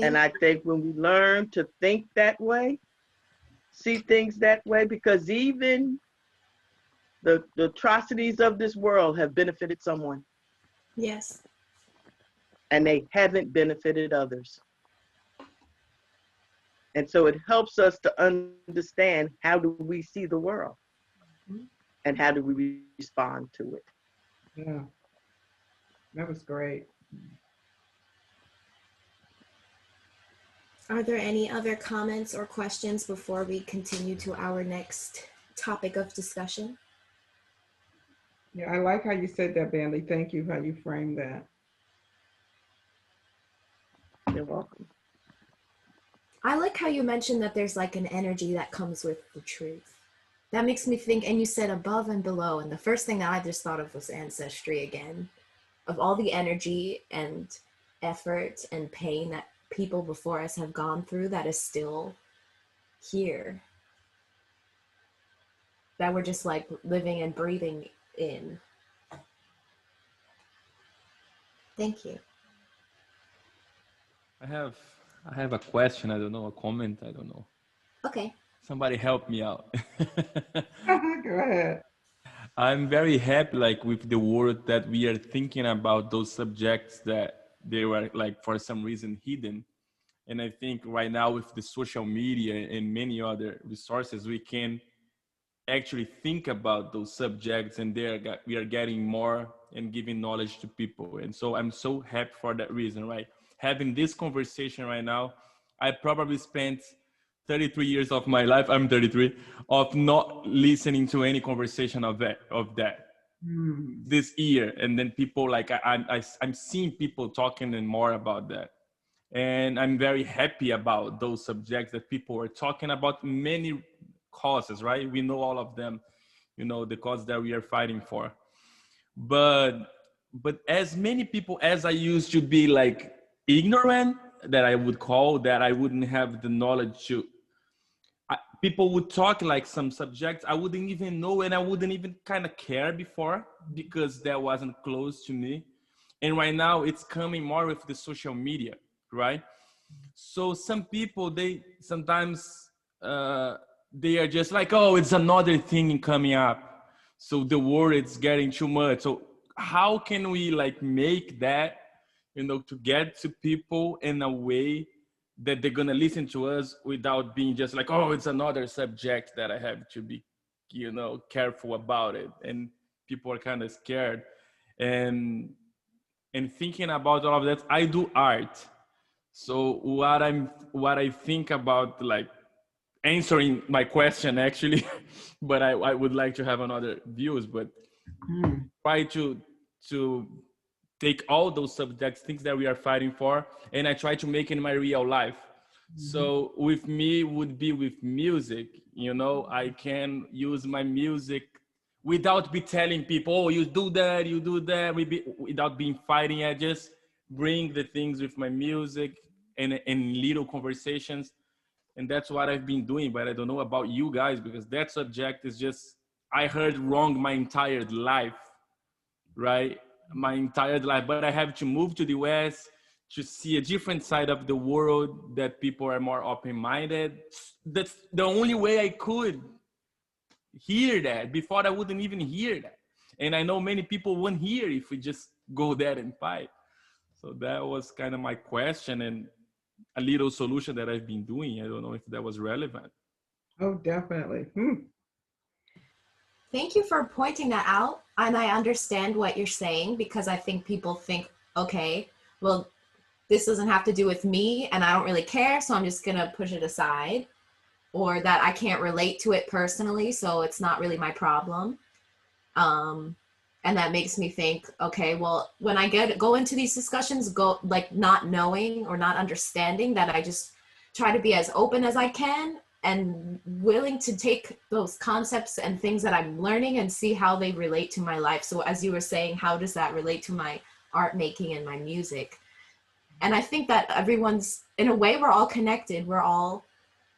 E: And I think when we learn to think that way, see things that way, because even the atrocities of this world have benefited someone.
A: Yes.
E: And they haven't benefited others. And so it helps us to understand, how do we see the world? And how do we respond to it?
B: Yeah, that was great.
A: Are there any other comments or questions before we continue to our next topic of discussion?
B: Yeah, I like how you said that, Banley. Thank you, how you framed that.
E: You're welcome.
A: I like how you mentioned that there's like an energy that comes with the truth. That makes me think, and you said above and below, and the first thing that I just thought of was ancestry again, of all the energy and effort and pain that people before us have gone through that is still here, that we're just like living and breathing in. Thank you.
F: I have I have a question. I don't know, a comment. I don't know.
A: Okay.
F: Somebody help me out.
B: Go ahead.
F: I'm very happy, like, with the word that we are thinking about those subjects that they were like for some reason hidden. And I think right now with the social media and many other resources, we can actually think about those subjects, and we are getting more and giving knowledge to people. And so I'm so happy for that reason, right? Having this conversation right now, I probably spent 33 years of my life, I'm 33, of not listening to any conversation of that
B: Hmm.
F: this year. And then people like, I'm seeing people talking and more about that. And I'm very happy about those subjects that people are talking about, many causes, right? We know all of them, the cause that we are fighting for. But as many people as I used to be like ignorant, that I would call, that I wouldn't have the knowledge to, people would talk like some subjects I wouldn't even know, and I wouldn't even kind of care before because that wasn't close to me. And right now it's coming more with the social media, right? So some people, they sometimes they are just like, oh, it's another thing coming up, so the word is getting too much. So how can we like make that, to get to people in a way that they're gonna listen to us without being just like, oh, it's another subject that I have to be, careful about it. And people are kind of scared. And thinking about all of that, I do art. So what I think about, like, answering my question actually, but I would like to have another views, but
B: Hmm.
F: try to take all those subjects, things that we are fighting for, and I try to make it in my real life.
B: Mhm.
F: So with me would be with music, I can use my music without be telling people, oh, you do that, without being fighting. I just bring the things with my music and little conversations. And that's what I've been doing. But I don't know about you guys, because that subject is just, I heard wrong my entire life, right? My entire life. But I have to move to the West to see a different side of the world, that people are more open-minded. That's the only way I could hear that. Before, I wouldn't even hear that. And I know many people wouldn't hear if we just go there and fight. So that was kind of my question and a little solution that I've been doing. I don't know if that was relevant.
B: Oh, definitely. Hmm.
A: Thank you for pointing that out. And I understand what you're saying, because I think people think, okay, well, this doesn't have to do with me and I don't really care, so I'm just going to push it aside. Or that I can't relate to it personally, so it's not really my problem. And that makes me think, okay, well, when I go into these discussions, go like not knowing or not understanding, that I just try to be as open as I can and willing to take those concepts and things that I'm learning and see how they relate to my life. So as you were saying, how does that relate to my art making and my music? And I think that everyone's, in a way, we're all connected. We're all,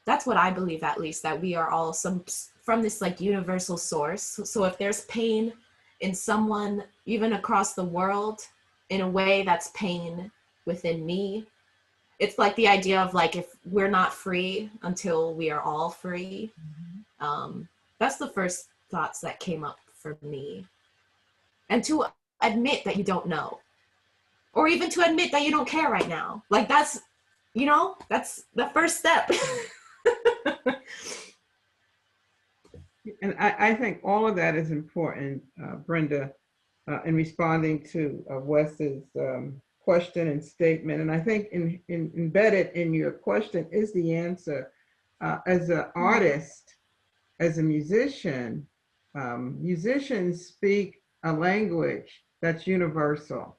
A: that's what I believe, at least, that we are all from this like universal source. So if there's pain in someone, even across the world, in a way that's pain within me, it's like the idea of like, if we're not free until we are all free. That's the first thoughts that came up for me. And to admit that you don't know, or even to admit that you don't care right now, like that's that's the first step.
B: And I think all of that is important, Brenda, in responding to Wes's question and statement. And I think embedded in your question is the answer. As an artist, as a musician, musicians speak a language that's universal.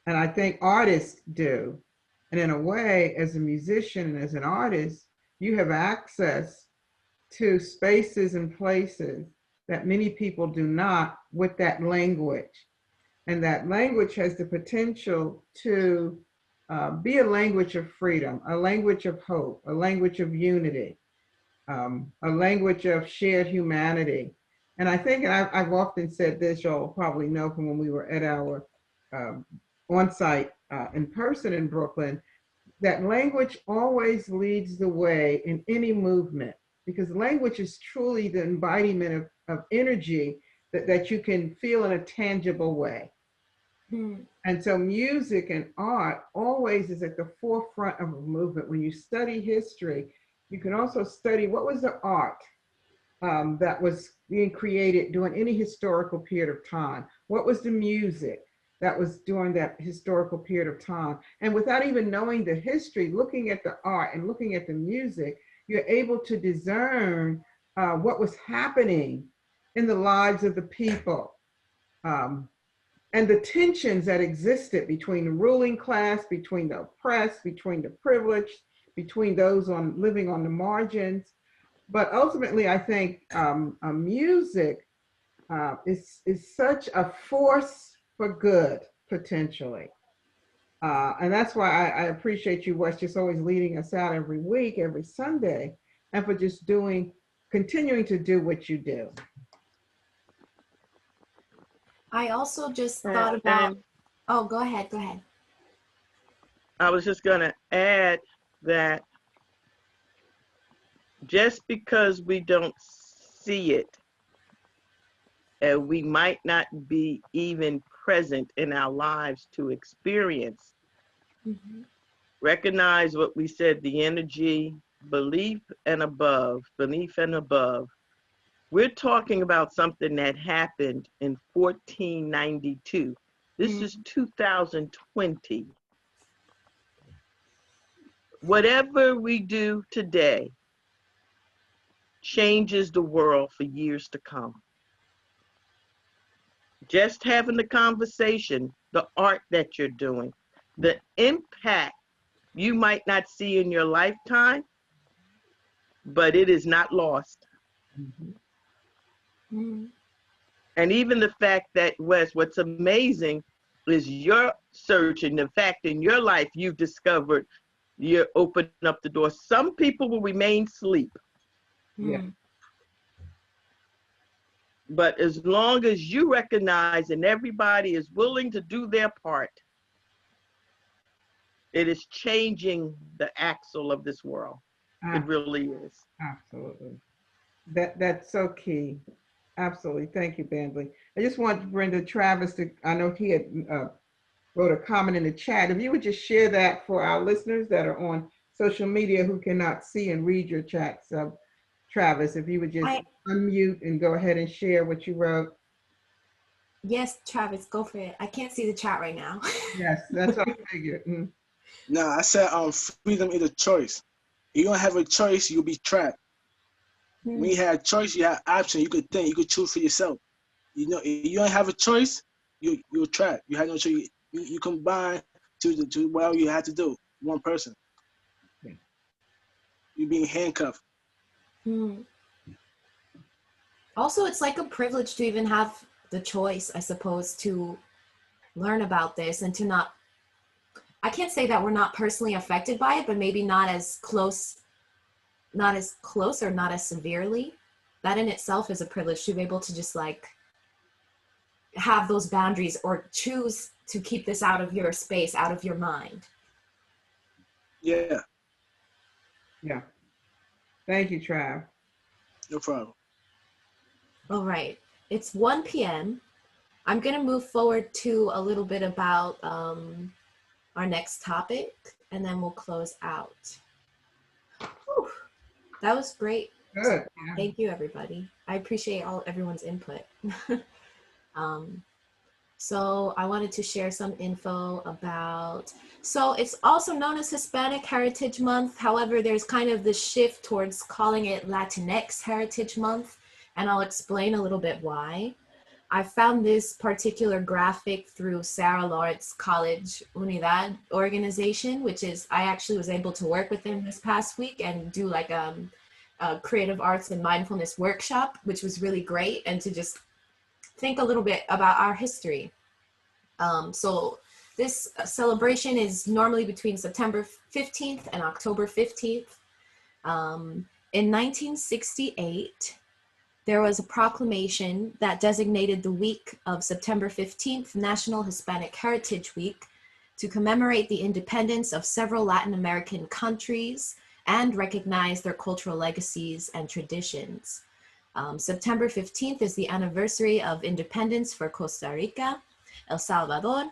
B: And I think artists do. And in a way, as a musician and as an artist, you have access to spaces and places that many people do not with that language. And that language has the potential to be a language of freedom, a language of hope, a language of unity, a language of shared humanity. And I think, and I've often said this, y'all probably know from when we were at our on-site in person in Brooklyn, that language always leads the way in any movement, because language is truly the embodiment of energy that you can feel in a tangible way. And so music and art always is at the forefront of a movement. When you study history, you can also study what was the art that was being created during any historical period of time. What was the music that was during that historical period of time? And without even knowing the history, looking at the art and looking at the music, you're able to discern what was happening in the lives of the people. And the tensions that existed between the ruling class, between the oppressed, between the privileged, between those living on the margins. But ultimately, I think music is such a force for good, potentially. And that's why I appreciate you, Wes, just always leading us out every week, every Sunday, and for just continuing to do what you do.
A: I also just thought about, oh, go ahead.
E: I was just going to add that just because we don't see it, and we might not be even present in our lives to experience, recognize what we said, the energy, beneath and above. We're talking about something that happened in 1492. This is 2020. Whatever we do today changes the world for years to come. Just having the conversation, the art that you're doing, the impact you might not see in your lifetime, but it is not lost. And even the fact that, Wes, what's amazing is your search and the fact in your life you've discovered you're opening up the door. Some people will remain asleep.
B: Yeah.
E: But as long as you recognize and everybody is willing to do their part, it is changing the axle of this world. It really is.
B: Absolutely. That's so key. Absolutely. Thank you, Bandley. I just want Brenda Travis to, I know he had wrote a comment in the chat. If you would just share that for our listeners that are on social media who cannot see and read your chats, Travis, if you would just unmute and go ahead and share what you wrote.
A: Yes, Travis, go for it. I can't see the chat right now.
B: Yes, that's what I figured.
D: No, I said freedom is a choice. You don't have a choice, you'll be trapped. When you have choice, you have option. You could think, you could choose for yourself. You know, if you don't have a choice, you're trapped. You have no choice. You combine to whatever you have to do. One person. You're being handcuffed.
A: Also, it's like a privilege to even have the choice, I suppose, to learn about this and to not, I can't say that we're not personally affected by it, but maybe not as close or not as severely. That in itself is a privilege to be able to just like have those boundaries or choose to keep this out of your space, out of your mind.
D: Yeah.
B: Yeah. Thank you, Trav.
D: No problem.
A: All right. It's 1 p.m. I'm going to move forward to a little bit about our next topic, and then we'll close out. Whew. That was great.
B: Good. Yeah.
A: Thank you, everybody. I appreciate everyone's input. So I wanted to share some info about, so it's also known as Hispanic Heritage Month. However, there's kind of this shift towards calling it Latinx Heritage Month, and I'll explain a little bit why. I found this particular graphic through Sarah Lawrence College Unidad organization, which is, I actually was able to work with them this past week and do like a creative arts and mindfulness workshop, which was really great, and to just think a little bit about our history. So this celebration is normally between September 15th and October 15th. In 1968, there was a proclamation that designated the week of September 15th National Hispanic Heritage Week to commemorate the independence of several Latin American countries and recognize their cultural legacies and traditions. September 15th is the anniversary of independence for Costa Rica, El Salvador,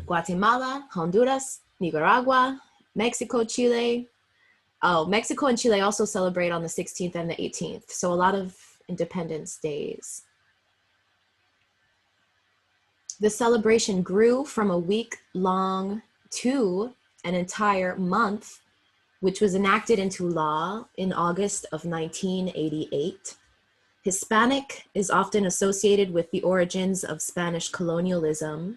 A: Guatemala, Honduras, Nicaragua, Mexico, Chile. Oh, Mexico and Chile also celebrate on the 16th and the 18th. So a lot of Independence Days. The celebration grew from a week long to an entire month, which was enacted into law in August of 1988. Hispanic is often associated with the origins of Spanish colonialism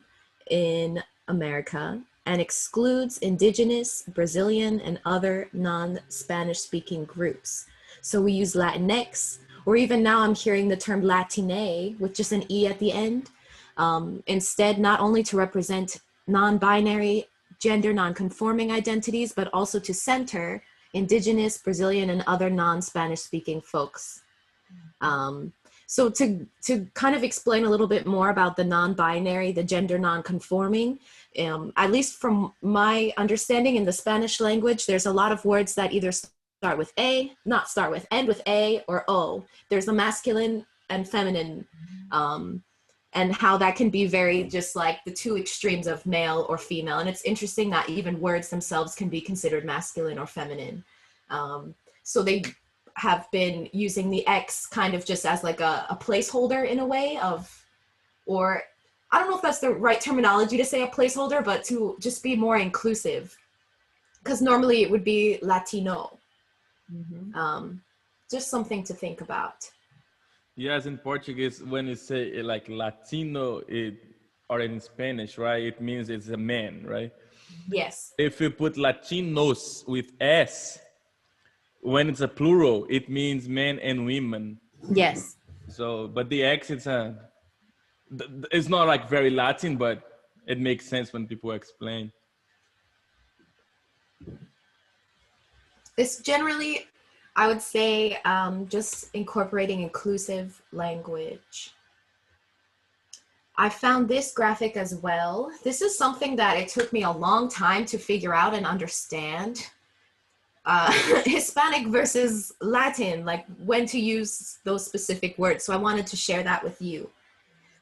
A: in America and excludes Indigenous, Brazilian, and other non-Spanish speaking groups. So we use Latinx, or even now I'm hearing the term Latine with just an E at the end, instead not only to represent non-binary, gender non-conforming identities, but also to center Indigenous, Brazilian, and other non-Spanish speaking folks. So to kind of explain a little bit more about the non-binary, the gender non-conforming, at least from my understanding in the Spanish language, there's a lot of words that either start with A, not start with, end with A or O. There's a masculine and feminine, and how that can be very just like the two extremes of male or female. And it's interesting that even words themselves can be considered masculine or feminine. So they have been using the X kind of just as like a placeholder in a way of, or I don't know if that's the right terminology to say a placeholder, but to just be more inclusive, because normally it would be Latino. Just something to think about.
F: Yes, in Portuguese, when you say like Latino, or in Spanish, right, it means it's a man, right?
A: Yes.
F: If you put Latinos with S, when it's a plural, it means men and women.
A: Yes.
F: So, but the X, it's not like very Latin, but it makes sense when people explain.
A: It's generally, I would say, just incorporating inclusive language. I found this graphic as well. This is something that it took me a long time to figure out and understand. Hispanic versus Latin, like when to use those specific words. So I wanted to share that with you.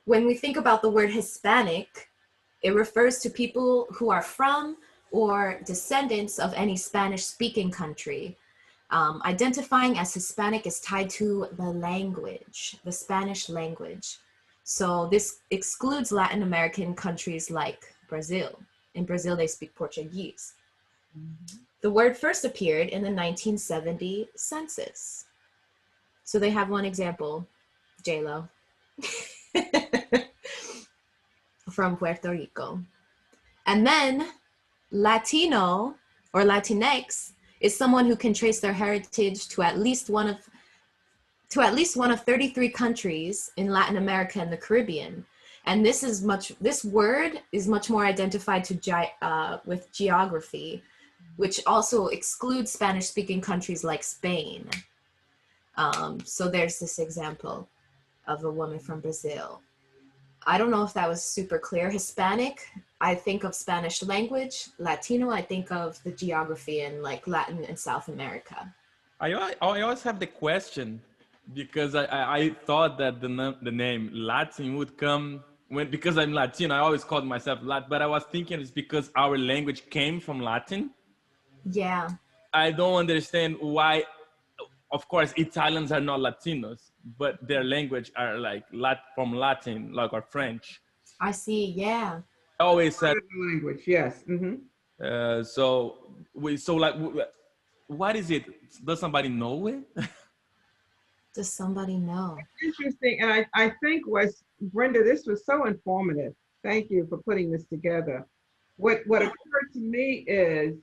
A: When we think about the word Hispanic, it refers to people who are from or descendants of any Spanish-speaking country. Identifying as Hispanic is tied to the language, the Spanish language. So this excludes Latin American countries like Brazil. In Brazil, they speak Portuguese. The word first appeared in the 1970 census. So they have one example, J-Lo, from Puerto Rico. And then Latino or Latinx is someone who can trace their heritage to at least one of 33 countries in Latin America and the Caribbean. And this word is much more identified with geography, which also excludes Spanish-speaking countries like Spain. So there's this example of a woman from Brazil. I don't know if that was super clear. Hispanic, I think of Spanish language. Latino, I think of the geography in like Latin and South America.
F: I always have the question, because I thought that the name Latin would come because I'm Latino. I always called myself Latin, but I was thinking it's because our language came from Latin.
A: Yeah.
F: I don't understand why. Of course, Italians are not Latinos, but their language are like from Latin, like or French.
A: I see. Yeah.
F: I always said
B: language. Yes.
F: so like, what is it? Does somebody know it?
A: Does somebody know?
B: Interesting. And I think Brenda, this was so informative. Thank you for putting this together. What occurred to me is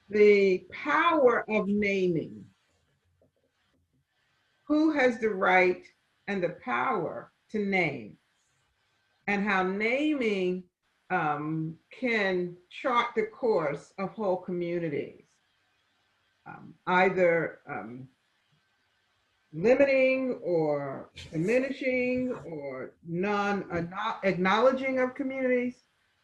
B: the power of naming. Who has the right and the power to name, and how naming can chart the course of whole communities, either limiting or diminishing or non-acknowledging of communities.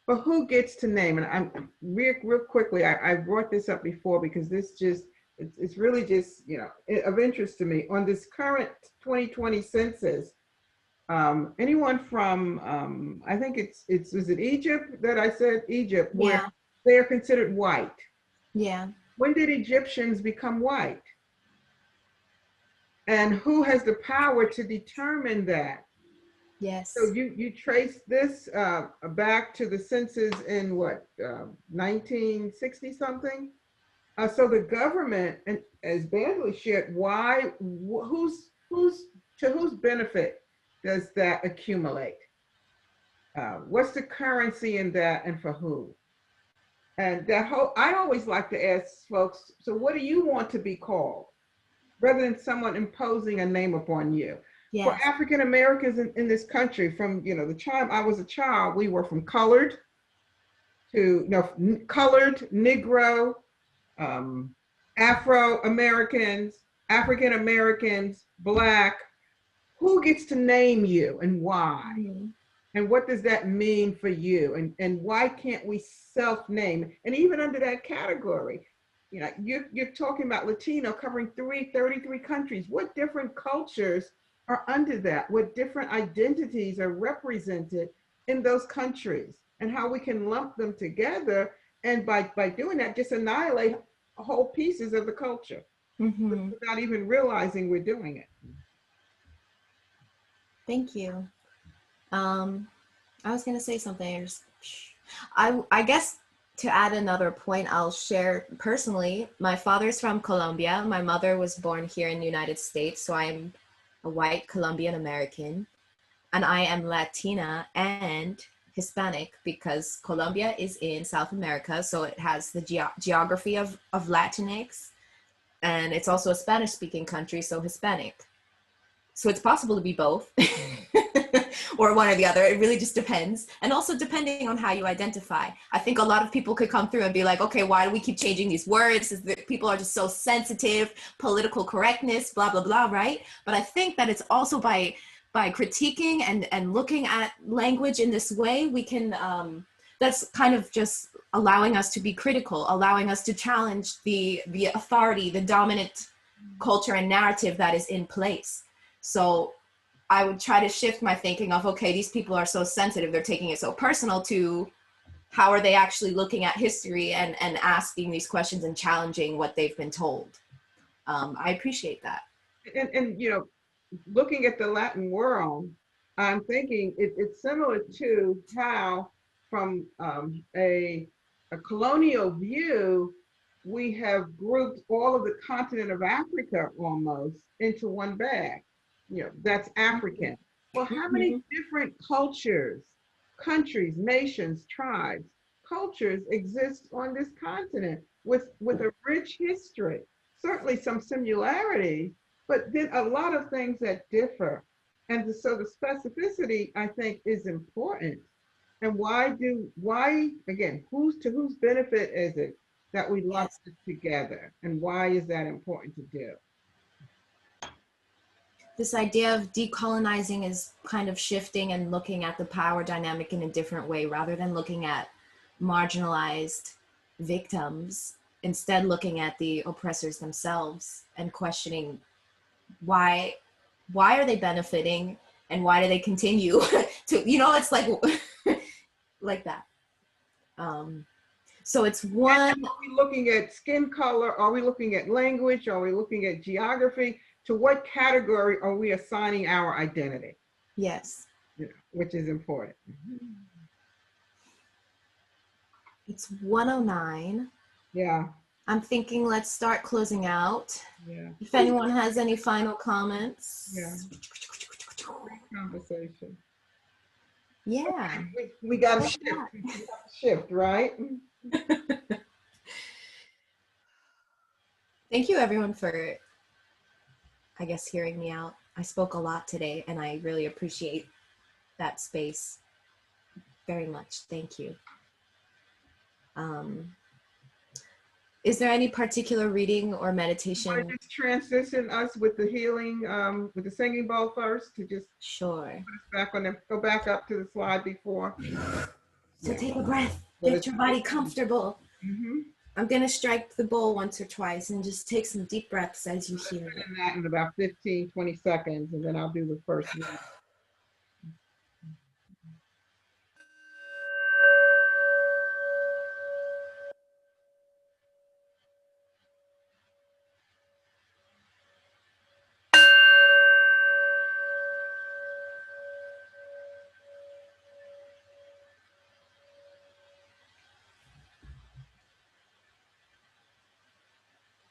B: But who gets to name? And I'm real quickly, I brought this up before because this just, it's really just, you know, of interest to me. On this current 2020 census, anyone from, I think is it Egypt that I said? Egypt, where
A: Yeah.
B: they're considered white.
A: Yeah.
B: When did Egyptians become white? And who has the power to determine that?
A: Yes.
B: So you trace this back to the census in what, 1960 something? So the government, and as Bandley shared, why, to whose benefit does that accumulate? What's the currency in that, and for who? And that whole, I always like to ask folks, so what do you want to be called? Rather than someone imposing a name upon you.
A: Yes.
B: For African Americans in this country, from, you know, the time I was a child, we were from colored to, colored, Negro, Afro Americans, African Americans, Black. Who gets to name you and why?
A: Mm-hmm.
B: And what does that mean for you? And why can't we self-name? And even under that category, you know, you're talking about Latino covering 33 countries. What different cultures are under that? What different identities are represented in those countries? And how we can lump them together, and by doing that, just annihilate whole pieces of the culture,
A: Mm-hmm.
B: without even realizing we're doing it.
A: Thank you. I was gonna say something. I guess to add another point, I'll share personally. My father's from Colombia. My mother was born here in the United States, so I'm a white Colombian American, and I am Latina and Hispanic because Colombia is in South America, so it has the geography of Latinx, and it's also a Spanish-speaking country, so Hispanic. So it's possible to be both. Or one or the other. It really just depends. And also depending on how you identify. I think a lot of people could come through and be like, okay, why do we keep changing these words? People are just so sensitive, political correctness, blah, blah, blah, right? But I think that it's also by critiquing and looking at language in this way, we can, that's kind of just allowing us to be critical, allowing us to challenge the authority, the dominant culture and narrative that is in place. So I would try to shift my thinking of, okay, these people are so sensitive, they're taking it so personal, to how are they actually looking at history and asking these questions and challenging what they've been told. I appreciate that.
B: And you know, looking at the Latin world, I'm thinking it's similar to how, from a colonial view, we have grouped all of the continent of Africa almost into one bag. You know, that's African. Well, how many different cultures, countries, nations, tribes, cultures exist on this continent with a rich history? Certainly some similarities, but then a lot of things that differ. And so the specificity, I think, is important. And why, again, to whose benefit is it that we lump this together? And why is that important to do?
A: This idea of decolonizing is kind of shifting and looking at the power dynamic in a different way, rather than looking at marginalized victims, instead looking at the oppressors themselves and questioning why are they benefiting and why do they continue to, you know, it's like like that. So it's one.
B: Are we looking at skin color? Are we looking at language? Are we looking at geography? To what category are we assigning our identity?
A: Yes.
B: Yeah, which is important.
A: It's 1:09.
B: Yeah.
A: I'm thinking let's start closing out.
B: Yeah.
A: If anyone has any final comments.
B: Yeah. Great conversation.
A: Yeah.
B: We got to shift. We got to shift, right?
A: Thank you everyone for, I guess, hearing me out. I spoke a lot today and I really appreciate that space very much. Thank you. Is there any particular reading or meditation?
B: Want to just transition us with the healing, with the singing bowl first to just
A: Sure.
B: put us back on the, go back up to the slide before.
A: So take a breath, get your body comfortable.
B: Mm-hmm.
A: I'm gonna strike the bowl once or twice and just take some deep breaths as you hear it.
B: And that in about 15, 20 seconds, and then I'll do the first one.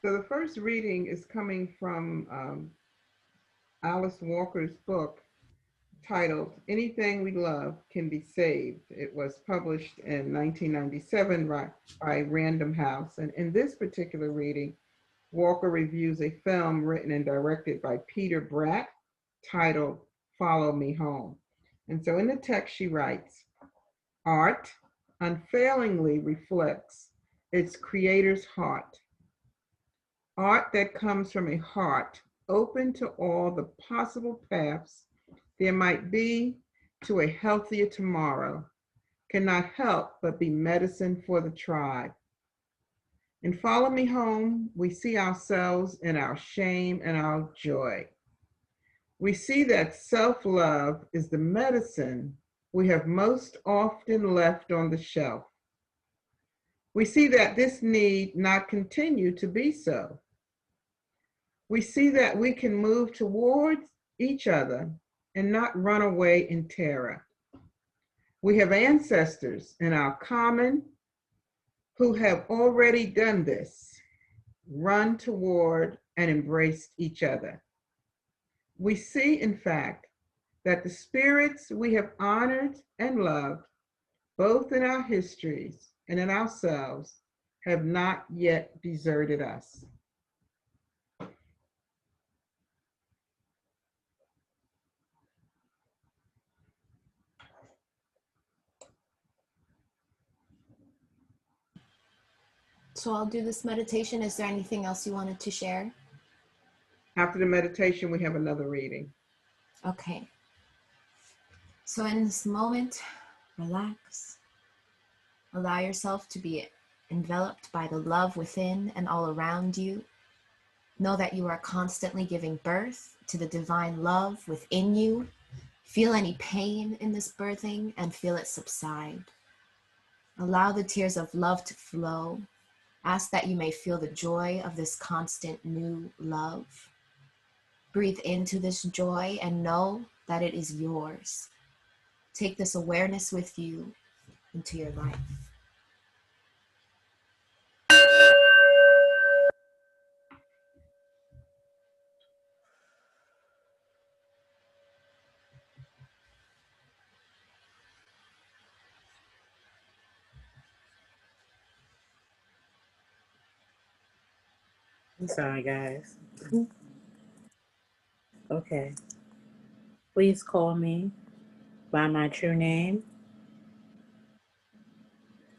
B: So the first reading is coming from Alice Walker's book titled Anything We Love Can Be Saved. It was published in 1997 by Random House. And in this particular reading, Walker reviews a film written and directed by Peter Bratt titled Follow Me Home. And so in the text, she writes, art unfailingly reflects its creator's heart. Art that comes from a heart open to all the possible paths there might be to a healthier tomorrow cannot help but be medicine for the tribe. In Follow Me Home, we see ourselves in our shame and our joy. We see that self-love is the medicine we have most often left on the shelf. We see that this need not continue to be so. We see that we can move towards each other and not run away in terror. We have ancestors in our common who have already done this, run toward and embraced each other. We see, in fact, that the spirits we have honored and loved, both in our histories and in ourselves, have not yet deserted us.
A: So I'll do this meditation. Is there anything else you wanted to share?
B: After the meditation, we have another reading.
A: Okay. So in this moment, relax. Allow yourself to be enveloped by the love within and all around you. Know that you are constantly giving birth to the divine love within you. Feel any pain in this birthing and feel it subside. Allow the tears of love to flow. Ask that you may feel the joy of this constant new love. Breathe into this joy and know that it is yours. Take this awareness with you into your life.
C: I'm sorry, guys. Okay. Please call me by my true name.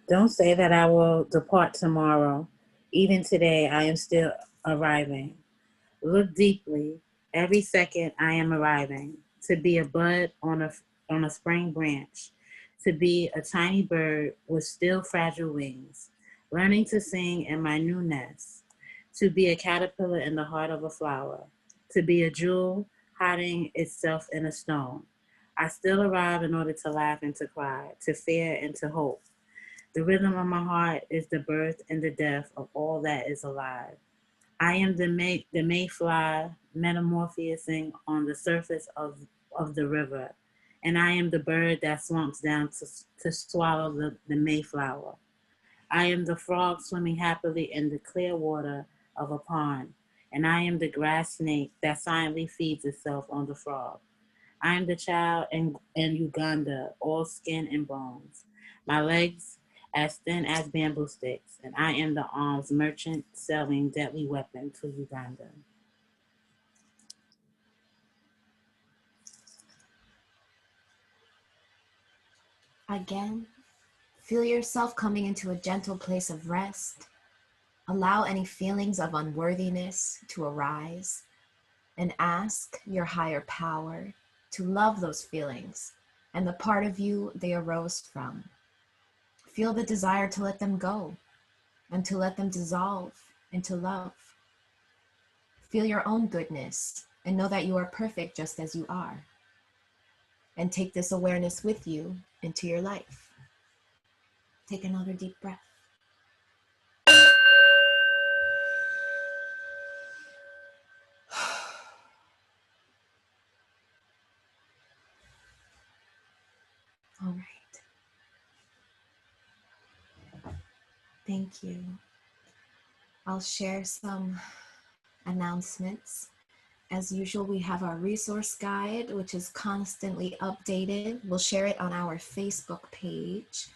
C: Don't say that I will depart tomorrow. Even today, I am still arriving. Look deeply. Every second, I am arriving. To be a bud on a spring branch. To be a tiny bird with still fragile wings. Learning to sing in my new nest. To be a caterpillar in the heart of a flower. To be a jewel hiding itself in a stone. I still arrive in order to laugh and to cry, to fear and to hope. The rhythm of my heart is the birth and the death of all that is alive. I am the mayfly metamorphosing on the surface of the river, and I am the bird that swamps down to swallow the mayflower. I am the frog swimming happily in the clear water of a pond, and I am the grass snake that silently feeds itself on the frog. I am the child in Uganda, all skin and bones. My legs as thin as bamboo sticks, and I am the arms merchant selling deadly weapon to Uganda.
A: Again, feel yourself coming into a gentle place of rest. Allow any feelings of unworthiness to arise and ask your higher power to love those feelings and the part of you they arose from. Feel the desire to let them go and to let them dissolve into love. Feel your own goodness and know that you are perfect just as you are. And take this awareness with you into your life. Take another deep breath. All right. Thank you. I'll share some announcements. As usual, we have our resource guide, which is constantly updated. We'll share it on our Facebook page.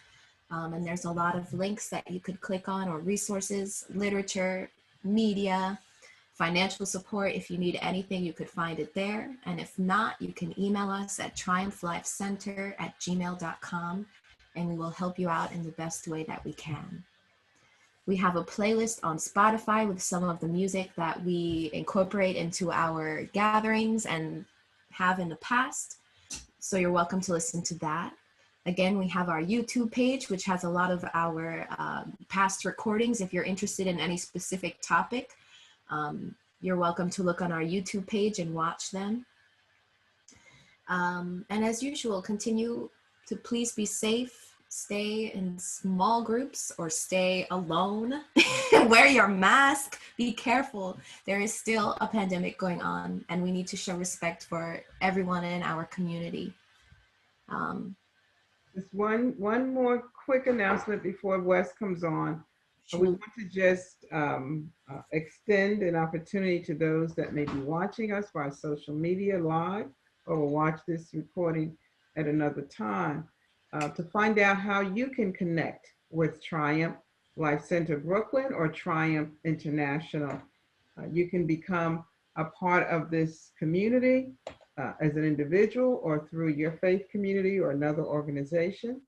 A: And there's a lot of links that you could click on, or resources, literature, media, financial support. If you need anything, you could find it there. And if not, you can email us at triumphlifecenter@gmail.com, and we will help you out in the best way that we can. We have a playlist on Spotify with some of the music that we incorporate into our gatherings and have in the past. So you're welcome to listen to that. Again, we have our YouTube page, which has a lot of our past recordings. If you're interested in any specific topic, you're welcome to look on our YouTube page and watch them. And as usual, continue to please be safe. Stay in small groups or stay alone. Wear your mask. Be careful. There is still a pandemic going on, and we need to show respect for everyone in our community.
B: Just one more quick announcement before Wes comes on.
A: Sure.
B: We want to just extend an opportunity to those that may be watching us via social media live, or will watch this recording at another time, to find out how you can connect with Triumph Life Center Brooklyn or Triumph International. You can become a part of this community as an individual or through your faith community or another organization.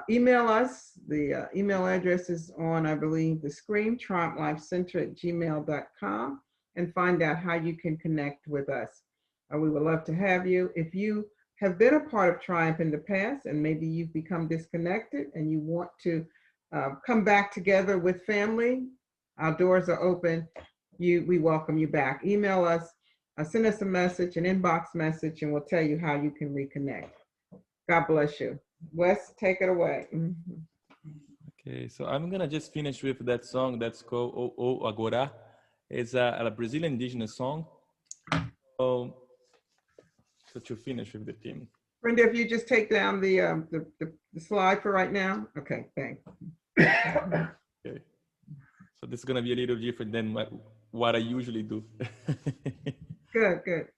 B: Email us. The email address is on, I believe, the screen, triumphlifecenter@gmail.com, and find out how you can connect with us. We would love to have you. If you have been a part of Triumph in the past and maybe you've become disconnected and you want to come back together with family, our doors are open. We welcome you back. Email us, send us a message, an inbox message, and we'll tell you how you can reconnect. God bless you. Wes, take it away.
F: Okay, so I'm gonna just finish with that song that's called O O Agora. It's a Brazilian indigenous song. So to finish with the theme.
B: Brenda, if you just take down the slide for right now. Okay, thanks.
F: Okay. So this is gonna be a little different than what I usually do.
B: Good, good.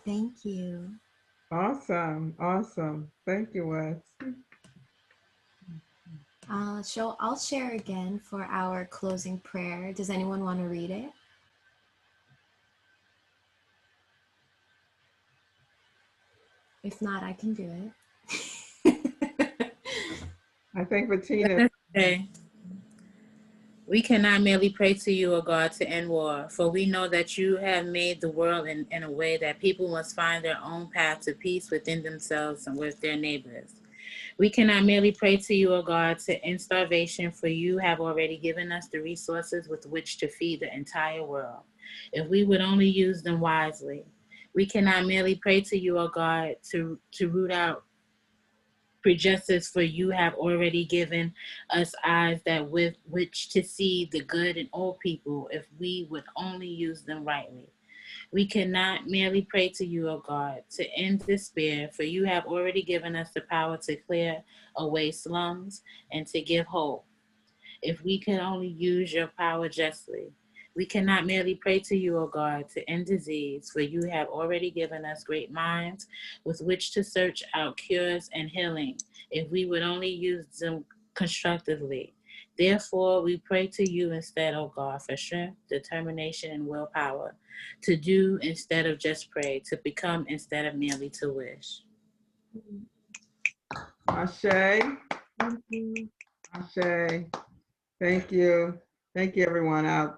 A: Thank you.
B: Awesome, awesome. Thank you, Wes.
A: I'll share again for our closing prayer. Does anyone want to read it? If not, I can do it.
B: I think Bettina,
C: Let us say, we cannot merely pray to you, O God, to end war, for we know that you have made the world in a way that people must find their own path to peace within themselves and with their neighbors. We cannot merely pray to you, O God, to end starvation, for you have already given us the resources with which to feed the entire world, if we would only use them wisely. We cannot merely pray to you, O God, to root out prejudice, for you have already given us eyes that with which to see the good in all people, if we would only use them rightly. We cannot merely pray to you, O God, to end despair, for you have already given us the power to clear away slums and to give hope, if we could only use your power justly. We cannot merely pray to you, O God, to end disease, for you have already given us great minds with which to search out cures and healing, if we would only use them constructively. Therefore, we pray to you instead, O God, for strength, determination, and willpower, to do instead of just pray, to become instead of merely to wish.
B: Ashe, Ashe. Thank you. Thank you, everyone. I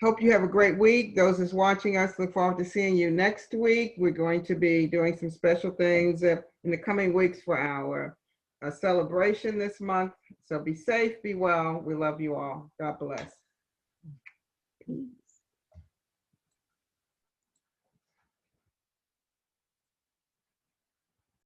B: hope you have a great week. Those that's watching us, look forward to seeing you next week. We're going to be doing some special things in the coming weeks for our celebration this month. So be safe, be well. We love you all. God bless.